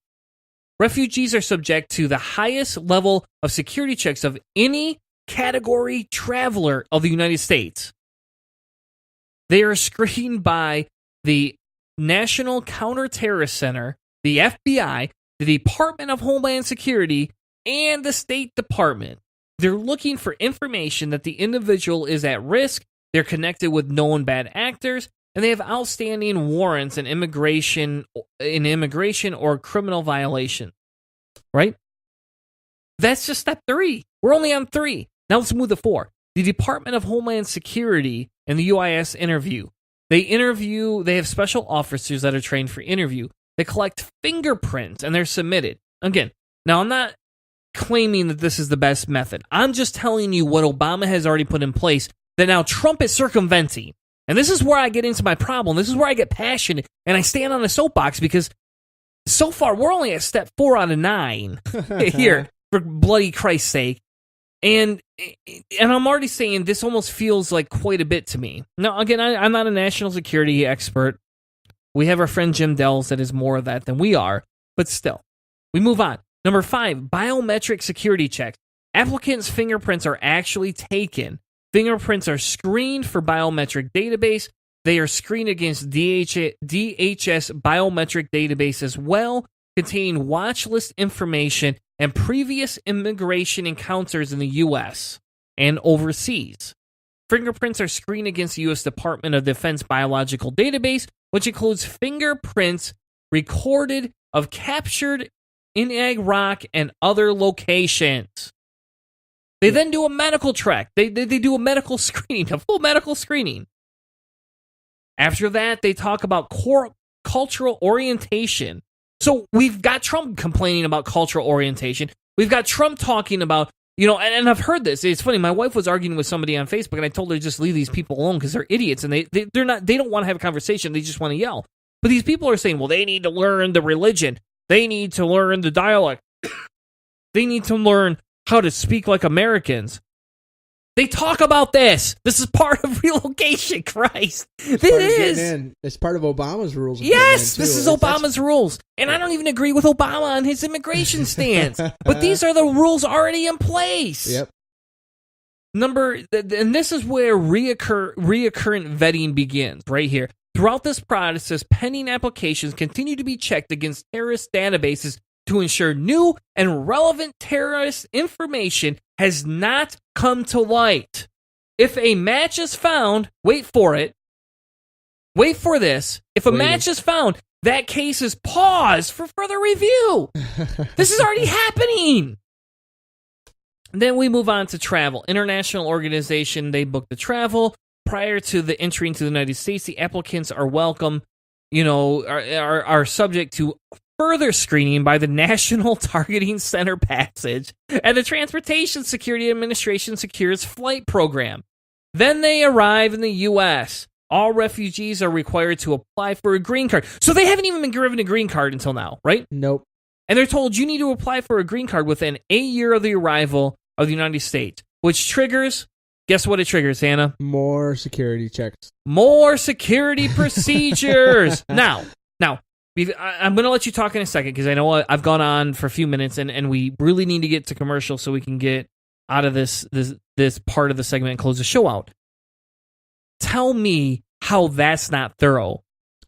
Refugees are subject to the highest level of security checks of any category traveler of the United States. They are screened by the National Counterterrorist Center, the FBI, the Department of Homeland Security, and the State Department. They're looking for information that the individual is at risk, they're connected with known bad actors, and they have outstanding warrants in immigration or criminal violation. Right? That's just step 3. We're only on 3. Now let's move to 4. The Department of Homeland Security and the UIS interview. They have special officers that are trained for interview. They collect fingerprints and they're submitted. Again, now I'm not claiming that this is the best method. I'm just telling you what Obama has already put in place that now Trump is circumventing. And this is where I get into my problem. This is where I get passionate and I stand on a soapbox because so far we're only at step 4 out of 9 here, for bloody Christ's sake. And I'm already saying this almost feels like quite a bit to me. Now, again, I'm not a national security expert. We have our friend Jim Dells that is more of that than we are, but still. We move on. Number 5, biometric security checks. Applicants' fingerprints are actually taken. Fingerprints are screened for biometric database. They are screened against DHS biometric database as well, containing watch list information and previous immigration encounters in the U.S. and overseas. Fingerprints are screened against the U.S. Department of Defense biological database, which includes fingerprints recorded of captured in Ag Rock and other locations. They then do a medical track. They do a medical screening, a full medical screening. After that, they talk about cultural orientation. So we've got Trump complaining about cultural orientation. We've got Trump talking about, and I've heard this. It's funny. My wife was arguing with somebody on Facebook, and I told her to just leave these people alone because they're idiots, and they don't want to have a conversation. They just want to yell. But these people are saying, well, they need to learn the religion. They need to learn the dialect. They need to learn how to speak like Americans. They talk about this. This is part of relocation, Christ. It is. It's part of Obama's rules. Yes, this is Obama's rules. And I don't even agree with Obama on his immigration stance. But these are the rules already in place. Yep. And this is where reoccurrent vetting begins, right here. Throughout this process, pending applications continue to be checked against terrorist databases to ensure new and relevant terrorist information has not come to light. If a match is found, wait for it. Wait for this. If a match is found, that case is paused for further review. This is already happening. Then we move on to travel. International organization, they book the travel. Prior to the entry into the United States, the applicants are welcome, are subject to further screening by the National Targeting Center passage, and the Transportation Security Administration secures flight program. Then they arrive in the U.S. All refugees are required to apply for a green card. So they haven't even been given a green card until now, right? Nope. And they're told you need to apply for a green card within a year of the arrival of the United States, which triggers, guess what it triggers, Hannah? More security checks. More security procedures. Now, I'm going to let you talk in a second because I know I've gone on for a few minutes and we really need to get to commercial so we can get out of this part of the segment and close the show out. Tell me how that's not thorough.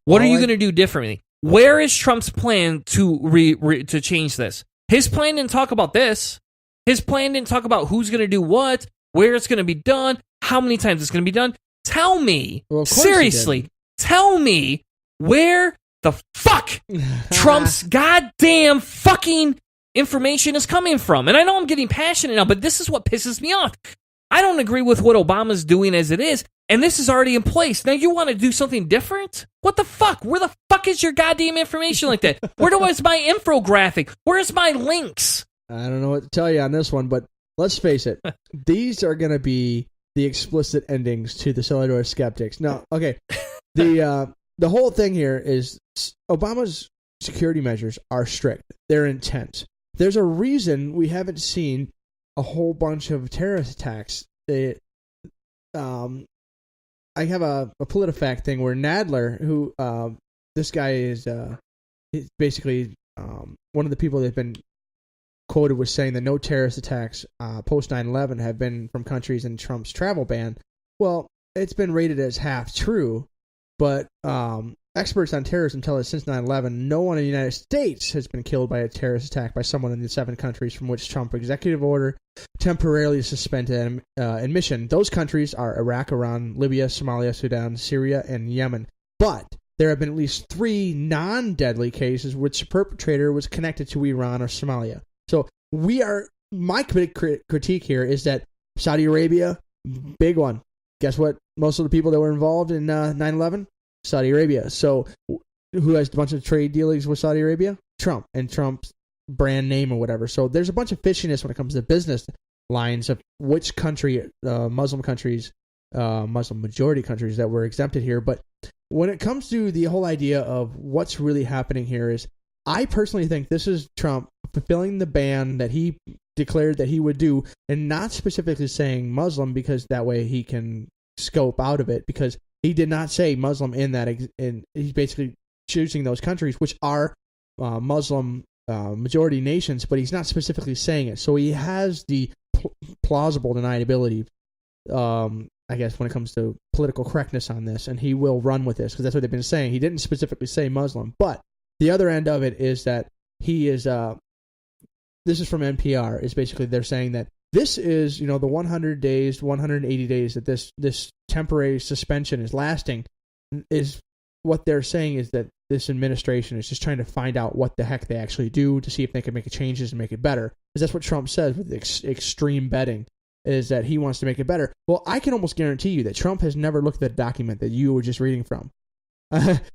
What are you going to do differently? Where is Trump's plan to change this? His plan didn't talk about this. His plan didn't talk about who's going to do what, where it's going to be done, how many times it's going to be done. Tell me, seriously, tell me where the fuck Trump's goddamn fucking information is coming from. And I know I'm getting passionate now, but this is what pisses me off. I don't agree with what Obama's doing as it is, and this is already in place. Now you want to do something different? What the fuck? Where the fuck is your goddamn information like that? Where's my infographic? Where's my links? I don't know what to tell you on this one, but let's face it. These are going to be the explicit endings to the Cellar Door Skeptics. No, okay. The whole thing here is Obama's security measures are strict. They're intense. There's a reason we haven't seen a whole bunch of terrorist attacks. I have a PolitiFact thing where Nadler, who this guy is he's basically one of the people that's been quoted was saying that no terrorist attacks post 9/11 have been from countries in Trump's travel ban. Well, it's been rated as half true, but experts on terrorism tell us since 9/11, no one in the United States has been killed by a terrorist attack by someone in the 7 countries from which Trump executive order temporarily suspended admission. Those countries are Iraq, Iran, Libya, Somalia, Sudan, Syria, and Yemen. But there have been at least 3 non-deadly cases which the perpetrator was connected to Iran or Somalia. So my critique here is that Saudi Arabia, big one. Guess what? Most of the people that were involved in 9/11? Saudi Arabia. So who has a bunch of trade dealings with Saudi Arabia? Trump and Trump's brand name or whatever. So there's a bunch of fishiness when it comes to business lines of which country, Muslim countries, Muslim majority countries that were exempted here. But when it comes to the whole idea of what's really happening here is I personally think this is Trump fulfilling the ban that he declared that he would do and not specifically saying Muslim because that way he can scope out of it because he did not say Muslim in that, and he's basically choosing those countries, which are Muslim majority nations, but he's not specifically saying it. So he has the plausible deniability, I guess, when it comes to political correctness on this, and he will run with this because that's what they've been saying. He didn't specifically say Muslim, but the other end of it is that he is, this is from NPR, is basically they're saying that this is, the 100 days, 180 days that this temporary suspension is lasting is what they're saying is that this administration is just trying to find out what the heck they actually do to see if they can make changes and make it better. Because that's what Trump says with extreme betting is that he wants to make it better. Well, I can almost guarantee you that Trump has never looked at the document that you were just reading from.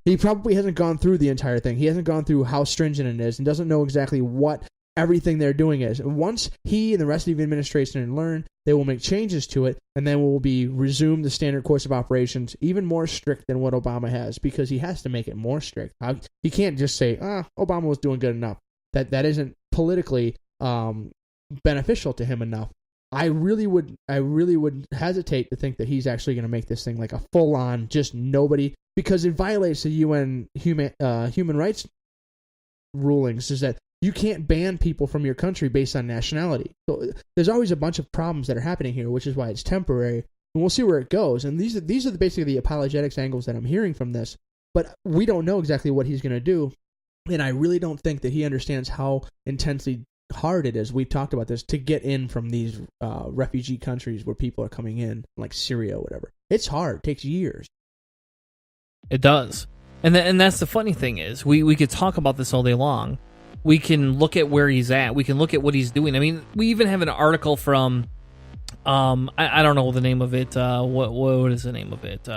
He probably hasn't gone through the entire thing. He hasn't gone through how stringent it is and doesn't know exactly what everything they're doing is. Once he and the rest of the administration learn, they will make changes to it, and then will be resume the standard course of operations, even more strict than what Obama has, because he has to make it more strict. He can't just say, Obama was doing good enough. That isn't politically beneficial to him enough. I really would hesitate to think that he's actually going to make this thing like a full-on just nobody, because it violates the UN human rights rulings. Is that you can't ban people from your country based on nationality. So there's always a bunch of problems that are happening here, which is why it's temporary. And we'll see where it goes. And these are basically the apologetics angles that I'm hearing from this. But we don't know exactly what he's going to do. And I really don't think that he understands how intensely hard it is. We've talked about this, to get in from these refugee countries where people are coming in, like Syria or whatever. It's hard. It takes years. It does. And that's the funny thing is, we could talk about this all day long. We can look at where he's at. We can look at what he's doing. I mean, we even have an article from, I don't know the name of it. What is the name of it?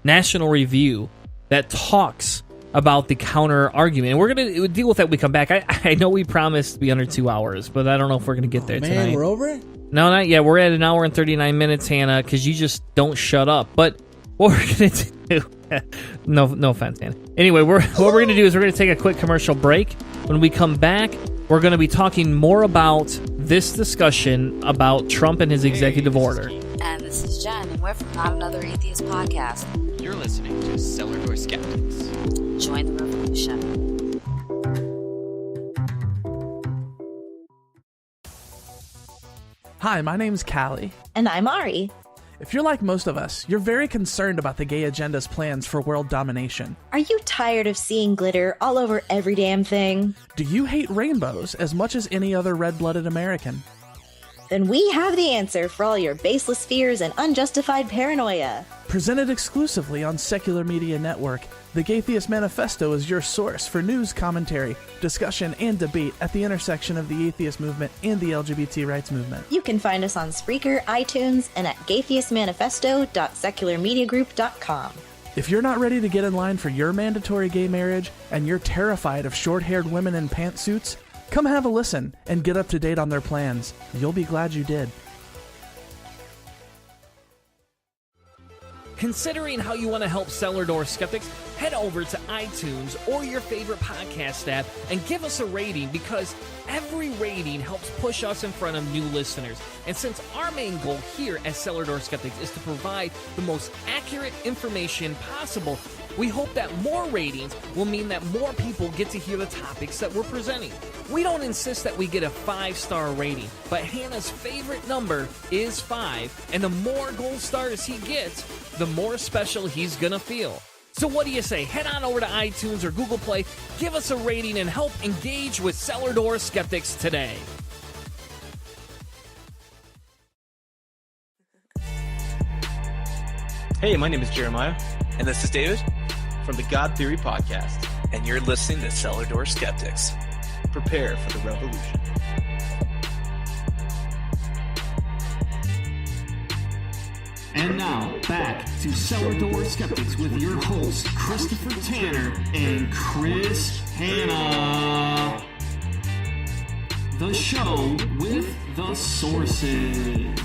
National Review, that talks about the counter argument. And we're going to deal with that when we come back. I know we promised to be under 2 hours, but I don't know if we're going to get there tonight. Man, we're over it? No, not yet. We're at an hour and 39 minutes, Hannah, because you just don't shut up. But what we're going to do... no offense, Hannah. Anyway, what we're going to do is we're going to take a quick commercial break. When we come back, we're going to be talking more about this discussion about Trump and his executive order. And this is Jen, and we're from Not Another Atheist Podcast. You're listening to Cellar Door Skeptics. Join the revolution. Hi, my name's Callie. And I'm Ari. If you're like most of us, you're very concerned about the gay agenda's plans for world domination. Are you tired of seeing glitter all over every damn thing? Do you hate rainbows as much as any other red-blooded American? Then we have the answer for all your baseless fears and unjustified paranoia. Presented exclusively on Secular Media Network, the Gaytheist Manifesto is your source for news, commentary, discussion, and debate at the intersection of the atheist movement and the LGBT rights movement. You can find us on Spreaker, iTunes, and at gaytheistmanifesto.secularmediagroup.com. If you're not ready to get in line for your mandatory gay marriage and you're terrified of short-haired women in pantsuits, come have a listen and get up to date on their plans. You'll be glad you did. Considering how you want to help Cellar Door Skeptics, head over to iTunes or your favorite podcast app and give us a rating, because every rating helps push us in front of new listeners. And since our main goal here at Cellar Door Skeptics is to provide the most accurate information possible, we hope that more ratings will mean that more people get to hear the topics that we're presenting. We don't insist that we get a 5-star rating, but Hannah's favorite number is 5, and the more gold stars he gets, the more special he's gonna feel. So what do you say? Head on over to iTunes or Google Play, give us a rating, and help engage with Cellar Door Skeptics today. Hey, my name is Jeremiah. And this is David. From the God Theory Podcast. And you're listening to Cellar Door Skeptics. Prepare for the revolution. And now, back to Cellar Door Skeptics with your hosts, Christopher Tanner and Chris Hanna. The show with the sources.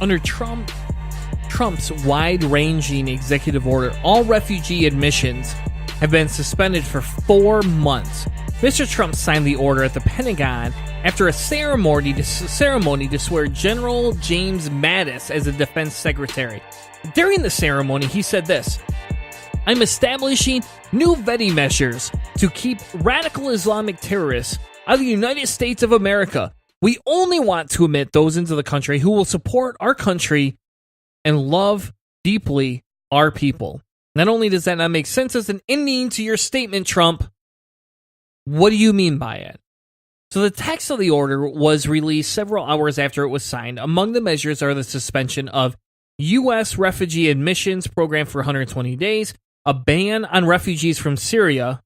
Under Trump's wide-ranging executive order, all refugee admissions have been suspended for 4 months. Mr. Trump signed the order at the Pentagon after a ceremony to swear General James Mattis as the defense secretary. During the ceremony, he said this: "I'm establishing new vetting measures to keep radical Islamic terrorists out of the United States of America. We only want to admit those into the country who will support our country and love deeply our people." Not only does that not make sense as an ending to your statement, Trump, what do you mean by it? So the text of the order was released several hours after it was signed. Among the measures are the suspension of U.S. refugee admissions program for 120 days, a ban on refugees from Syria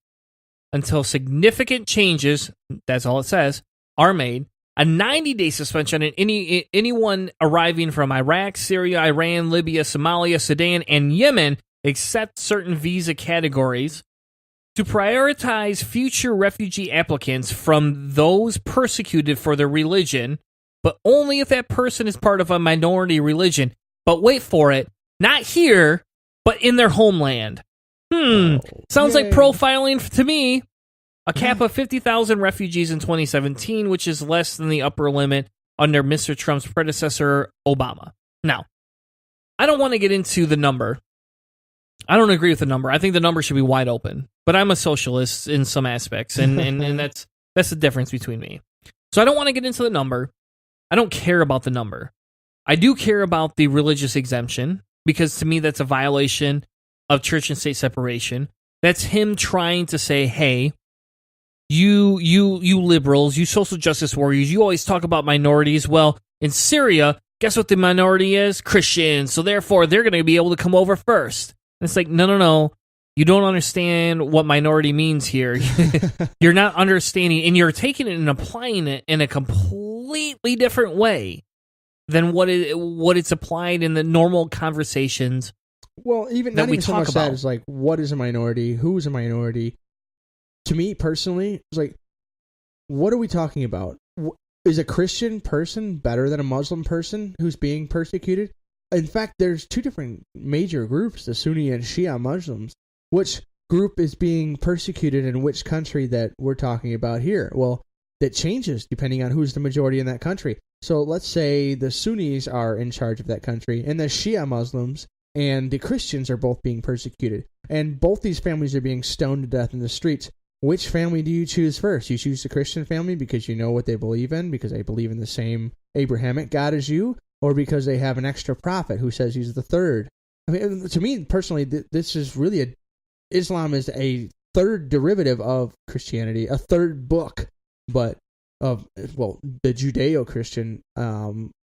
until significant changes, that's all it says, are made, a 90-day suspension on anyone arriving from Iraq, Syria, Iran, Libya, Somalia, Sudan, and Yemen, except certain visa categories, to prioritize future refugee applicants from those persecuted for their religion, but only if that person is part of a minority religion. But wait for it, not here, but in their homeland. Sounds like profiling to me. A cap of 50,000 refugees in 2017, which is less than the upper limit under Mr. Trump's predecessor, Obama. Now, I don't want to get into the number. I don't agree with the number. I think the number should be wide open. But I'm a socialist in some aspects, and that's the difference between me. So I don't want to get into the number. I don't care about the number. I do care about the religious exemption, because to me that's a violation of church and state separation. That's him trying to say, hey, you liberals, you social justice warriors, you always talk about minorities. Well, in Syria, guess what the minority is? Christians. So therefore, they're going to be able to come over first. And it's like, no. you don't understand what minority means here. You're not understanding, and you're taking it and applying it in a completely different way than what it's applied in the normal conversations. Well, even that not we even so talk much about. that is like, what is a minority? Who is a minority? To me personally, it's like, what are we talking about? Is a Christian person better than a Muslim person who's being persecuted? In fact, there's two different major groups, the Sunni and Shia Muslims. Which group is being persecuted in which country that we're talking about here? Well, that changes depending on who's the majority in that country. So let's say the Sunnis are in charge of that country, and the Shia Muslims and the Christians are both being persecuted. And both these families are being stoned to death in the streets. Which family do you choose first? You choose the Christian family because you know what they believe in, because they believe in the same Abrahamic God as you, or because they have an extra prophet who says he's the third? I mean, to me personally, this is really Islam is a third derivative of Christianity, a third book, but of, well, the Judeo-Christian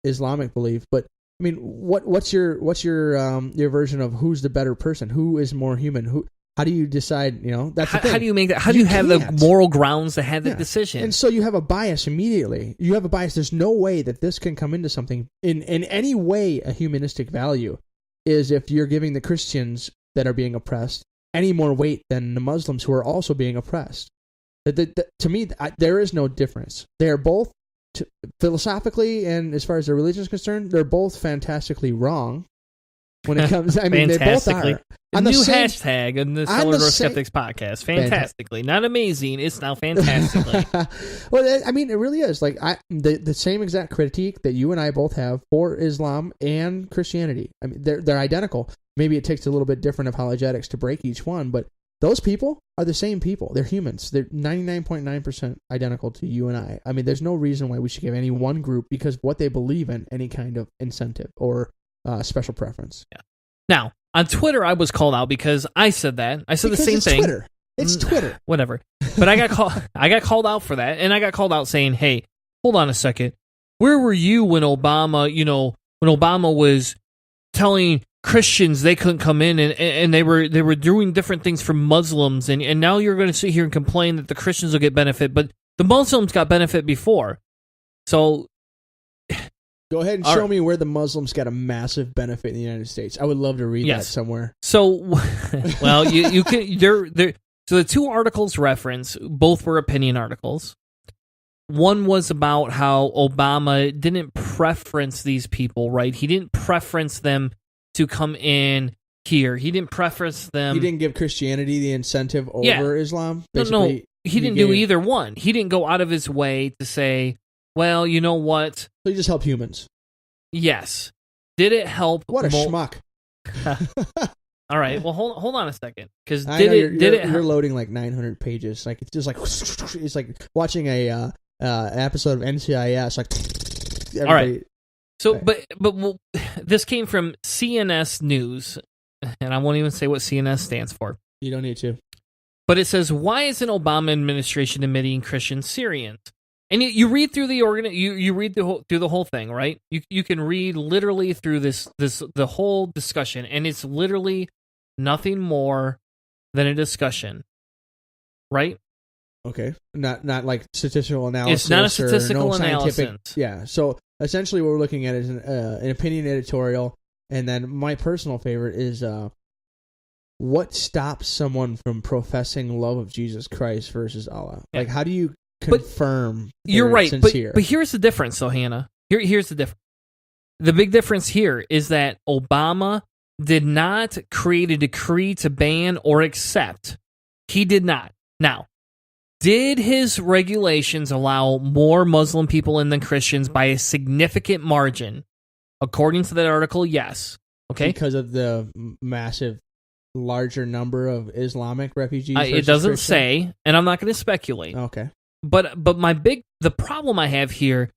Islamic belief. But I mean, what's your version of who's the better person? Who is more human? How do you decide? You know, that's the thing. How do you make that? How do you have the moral grounds to have that decision? And so you have a bias immediately. You have a bias. There's no way that this can come into something in any way a humanistic value is if you're giving the Christians that are being oppressed any more weight than the Muslims who are also being oppressed. To me, there is no difference. They are both, philosophically and as far as their religion is concerned, they're both fantastically wrong. When it comes, I mean, they both are. A new hashtag in the Cellar Door Skeptics podcast. Fantastically. Not amazing. It's now fantastically. Well, I mean, it really is. Like the same exact critique that you and I both have for Islam and Christianity. I mean, they're identical. Maybe it takes a little bit different apologetics to break each one, but those people are the same people. They're humans. They're 99.9% identical to you and I. I mean, there's no reason why we should give any one group, because what they believe in, any kind of incentive or special preference. Yeah. Now, on Twitter, I was called out because I said that. I said because the same thing. Twitter. It's Twitter. Whatever. But I got called out for that, and I got called out saying, "Hey, hold on a second. Where were you when Obama, when Obama was telling Christians they couldn't come in and they were doing different things for Muslims, and now you're going to sit here and complain that the Christians will get benefit, but the Muslims got benefit before." So go ahead and show me where the Muslims got a massive benefit in the United States. I would love to read that somewhere. So, well, you can. So the two articles reference, both were opinion articles. One was about how Obama didn't preference these people, right? He didn't preference them to come in here. He didn't preference them. He didn't give Christianity the incentive over Islam? No, he didn't do either one. He didn't go out of his way to say, well, you know what? So he just helped humans. Yes. Did it help? What a schmuck. All right. Well, hold on a second, because you're loading like 900 pages. Like it's just like it's like watching a episode of NCIS. Like all right. So, but this came from CNS News, and I won't even say what CNS stands for. You don't need to. But it says, why isn't Obama administration admitting Christian Syrians? And you read through you read through the whole thing, right? You can read literally through the whole discussion, and it's literally nothing more than a discussion, right? Okay, not like statistical analysis. It's not a statistical scientific, analysis. Yeah. So essentially, what we're looking at is an opinion editorial, and then my personal favorite is what stops someone from professing love of Jesus Christ versus Allah. Yeah. Like, how do you confirm you're right, sincere? But here's the difference, though, Hannah. Here's the difference. The big difference here is that Obama did not create a decree to ban or accept. He did not. Now, did his regulations allow more Muslim people in than Christians by a significant margin? According to that article, yes. Okay, because of the massive, larger number of Islamic refugees. It doesn't say, and I'm not going to speculate. Okay. But the problem I have here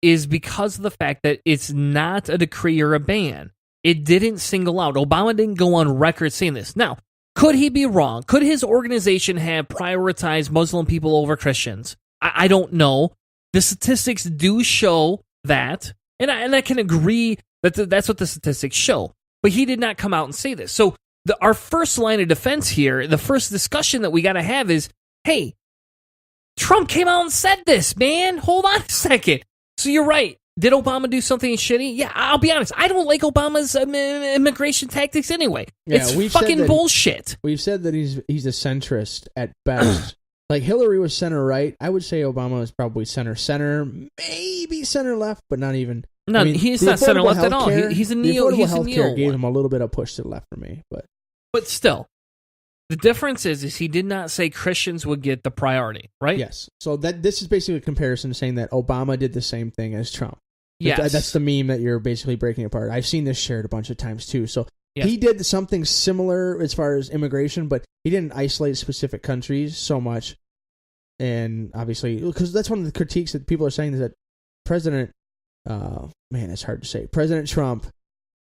is because of the fact that it's not a decree or a ban. It didn't single out. Obama didn't go on record saying this. Now, could he be wrong? Could his organization have prioritized Muslim people over Christians? I don't know. The statistics do show that, and I can agree that that's what the statistics show. But he did not come out and say this. So our first line of defense here, the first discussion that we got to have is, hey, Trump came out and said this, man. Hold on a second. So you're right. Did Obama do something shitty? Yeah, I'll be honest. I don't like Obama's immigration tactics anyway. Yeah, it's fucking bullshit. We've said that he's a centrist at best. Like Hillary was center right. I would say Obama is probably center, maybe center left, but not even. No, he's not center left at all. He's a neo. The affordable healthcare gave him a little bit of push to the left for me, but still, the difference is he did not say Christians would get the priority, right? Yes. So this is basically a comparison saying that Obama did the same thing as Trump. Yes. That's the meme that you're basically breaking apart. I've seen this shared a bunch of times too. So yes. He did something similar as far as immigration, but he didn't isolate specific countries so much. And obviously, because that's one of the critiques that people are saying is that President it's hard to say. President Trump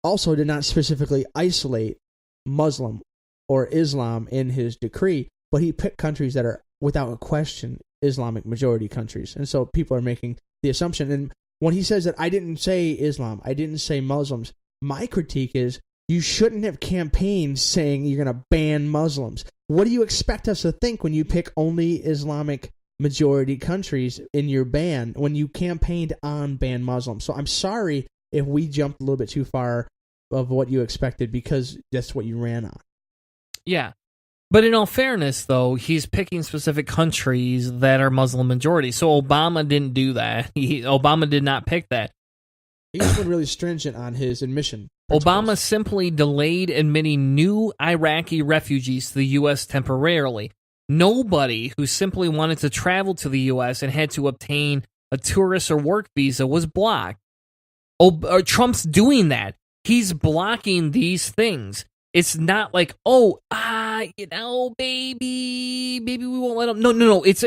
also did not specifically isolate Muslim or Islam in his decree, but he picked countries that are, without a question, Islamic majority countries. And so people are making the assumption. And when he says that I didn't say Islam, I didn't say Muslims, my critique is you shouldn't have campaigned saying you're going to ban Muslims. What do you expect us to think when you pick only Islamic majority countries in your ban when you campaigned on ban Muslims? So I'm sorry if we jumped a little bit too far of what you expected because that's what you ran on. Yeah. But in all fairness, though, he's picking specific countries that are Muslim majority. So Obama didn't do that. Obama did not pick that. He's been really stringent on his admission. Obama simply delayed admitting new Iraqi refugees to the U.S. temporarily. Nobody who simply wanted to travel to the U.S. and had to obtain a tourist or work visa was blocked. Trump's doing that. He's blocking these things. It's not like, baby, we won't let him. No. It's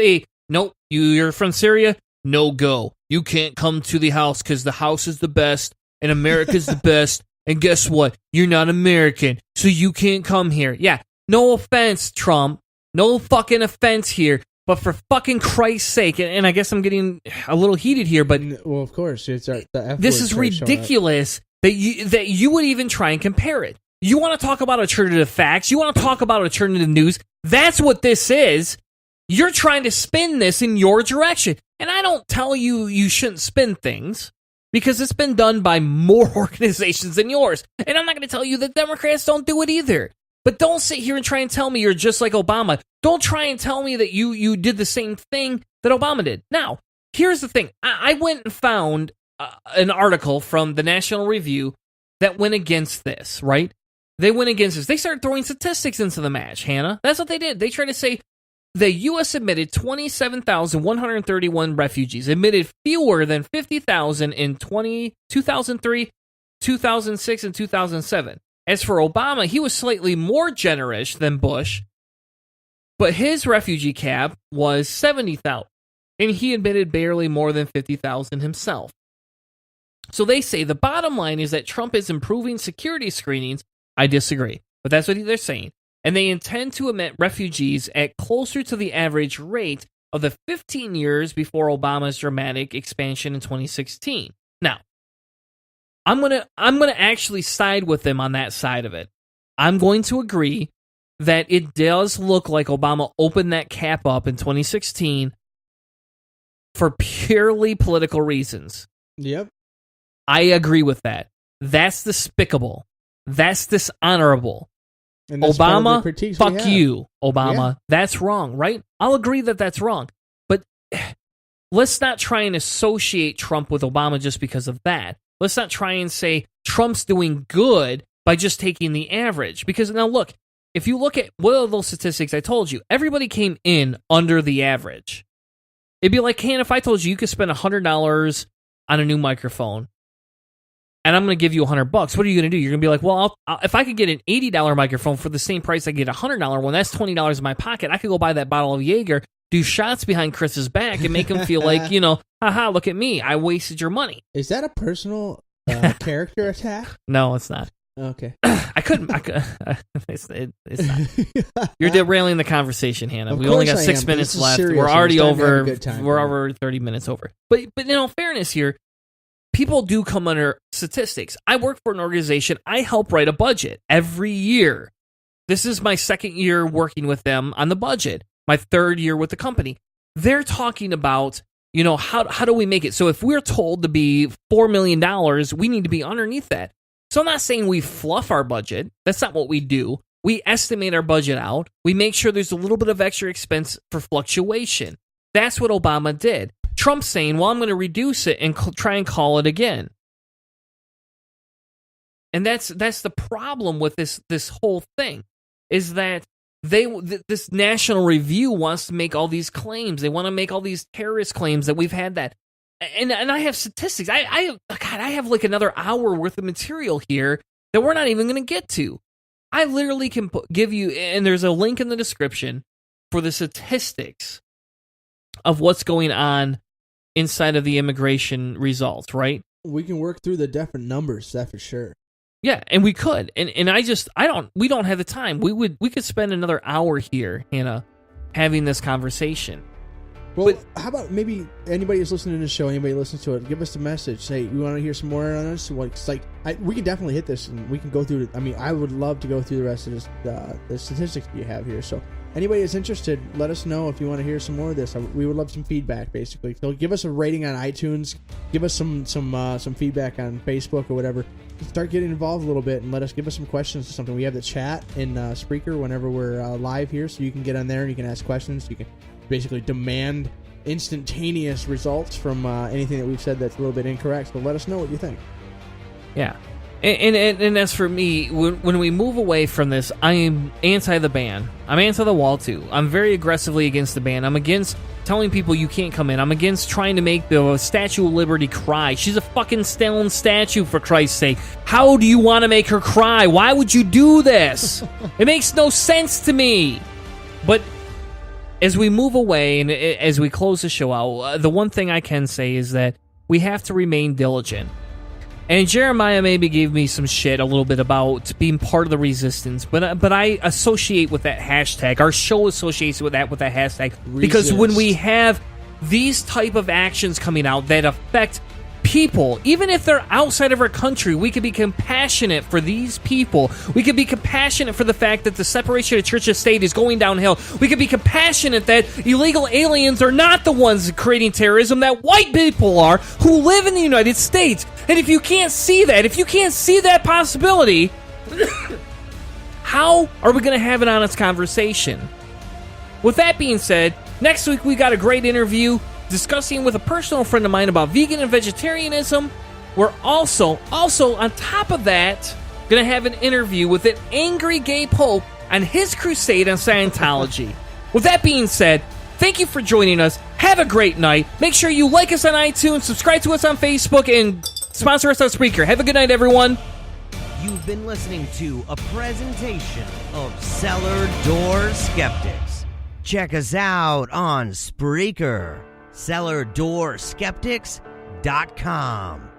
nope, you're from Syria? No go. You can't come to the house because the house is the best and America's the best. And guess what? You're not American, so you can't come here. Yeah, no offense, Trump. No fucking offense here. But for fucking Christ's sake, and I guess I'm getting a little heated here, but well, of course, it's the F this is ridiculous that you would even try and compare it. You want to talk about alternative facts? You want to talk about alternative news? That's what this is. You're trying to spin this in your direction. And I don't tell you shouldn't spin things, because it's been done by more organizations than yours. And I'm not going to tell you that Democrats don't do it either. But don't sit here and try and tell me you're just like Obama. Don't try and tell me that you did the same thing that Obama did. Now, here's the thing. I went and found an article from the National Review that went against this, right? They went against this. They started throwing statistics into the match, Hannah. That's what they did. They tried to say the U.S. admitted 27,131 refugees, admitted fewer than 50,000 in 2003, 2006, and 2007. As for Obama, he was slightly more generous than Bush, but his refugee cap was 70,000, and he admitted barely more than 50,000 himself. So they say the bottom line is that Trump is improving security screenings. I disagree, but that's what they're saying. And they intend to admit refugees at closer to the average rate of the 15 years before Obama's dramatic expansion in 2016. Now, I'm gonna actually side with them on that side of it. I'm going to agree that it does look like Obama opened that cap up in 2016 for purely political reasons. Yep. I agree with that. That's despicable. That's dishonorable. And that's Obama, fuck you, Obama. Yeah. That's wrong, right? I'll agree that that's wrong. But let's not try and associate Trump with Obama just because of that. Let's not try and say Trump's doing good by just taking the average. Because now look, if you look at what are those statistics I told you, everybody came in under the average. It'd be like, if I told you could spend $100 on a new microphone, and I'm going to give you $100, what are you going to do? You're going to be like, well, if I could get an $80 microphone for the same price I get a $100 one, that's $20 in my pocket. I could go buy that bottle of Jaeger, do shots behind Chris's back, and make him feel like, haha, look at me. I wasted your money. Is that a personal character attack? No, it's not. Okay. It's not. You're derailing the conversation, Hannah. We only got 6 minutes left. Serious. We're already over. We're over 30 minutes over. But in all fairness here, people do come under statistics. I work for an organization. I help write a budget every year. This is my second year working with them on the budget, my third year with the company. They're talking about, how do we make it? So if we're told to be $4 million, we need to be underneath that. So I'm not saying we fluff our budget. That's not what we do. We estimate our budget out. We make sure there's a little bit of extra expense for fluctuation. That's what Obama did. Trump's saying, well, I'm going to reduce it and try and call it again. And that's the problem with this whole thing, is that this National Review wants to make all these claims. They want to make all these terrorist claims that we've had that. And I have statistics. I have like another hour worth of material here that we're not even going to get to. I literally can give you, and there's a link in the description for the statistics of what's going on inside of the immigration results, right? We can work through the different numbers, that for sure. Yeah, and we could. And we don't have the time. We could spend another hour here, Hannah, having this conversation. Well, how about maybe anybody who's listening to the show, anybody who listens to it, give us a message. Say, you want to hear some more on this? We can definitely hit this, and we can go through it. I mean, I would love to go through the rest of this, the statistics that you have here. So anybody that's interested, let us know if you want to hear some more of this. We would love some feedback, basically. So give us a rating on iTunes. Give us some feedback on Facebook or whatever. Start getting involved a little bit and give us some questions or something. We have the chat in Spreaker whenever we're live here, so you can get on there and you can ask questions. You can basically demand instantaneous results from anything that we've said that's a little bit incorrect. So let us know what you think. Yeah. And as for me, when we move away from this, I am anti the ban. I'm anti the wall, too. I'm very aggressively against the ban. I'm against telling people you can't come in. I'm against trying to make the Statue of Liberty cry. She's a fucking stone statue, for Christ's sake. How do you want to make her cry? Why would you do this? It makes no sense to me. But as we move away and as we close the show out, the one thing I can say is that we have to remain diligent. And Jeremiah maybe gave me some shit a little bit about being part of the resistance, but I associate with that hashtag. Our show associates with that hashtag because when we have these type of actions coming out that affect people, even if they're outside of our country, we can be compassionate for these people. We can be compassionate for the fact that the separation of church and state is going downhill. We can be compassionate that illegal aliens are not the ones creating terrorism, that white people are who live in the United States. And if you can't see that possibility, how are we going to have an honest conversation? With that being said, next week we got a great interview discussing with a personal friend of mine about vegan and vegetarianism. We're also on top of that, going to have an interview with an angry gay pope on his crusade on Scientology. With that being said, thank you for joining us. Have a great night. Make sure you like us on iTunes, subscribe to us on Facebook, and sponsor us on Spreaker. Have a good night, everyone. You've been listening to a presentation of Cellar Door Skeptics. Check us out on Spreaker. CellarDoorSkeptics.com.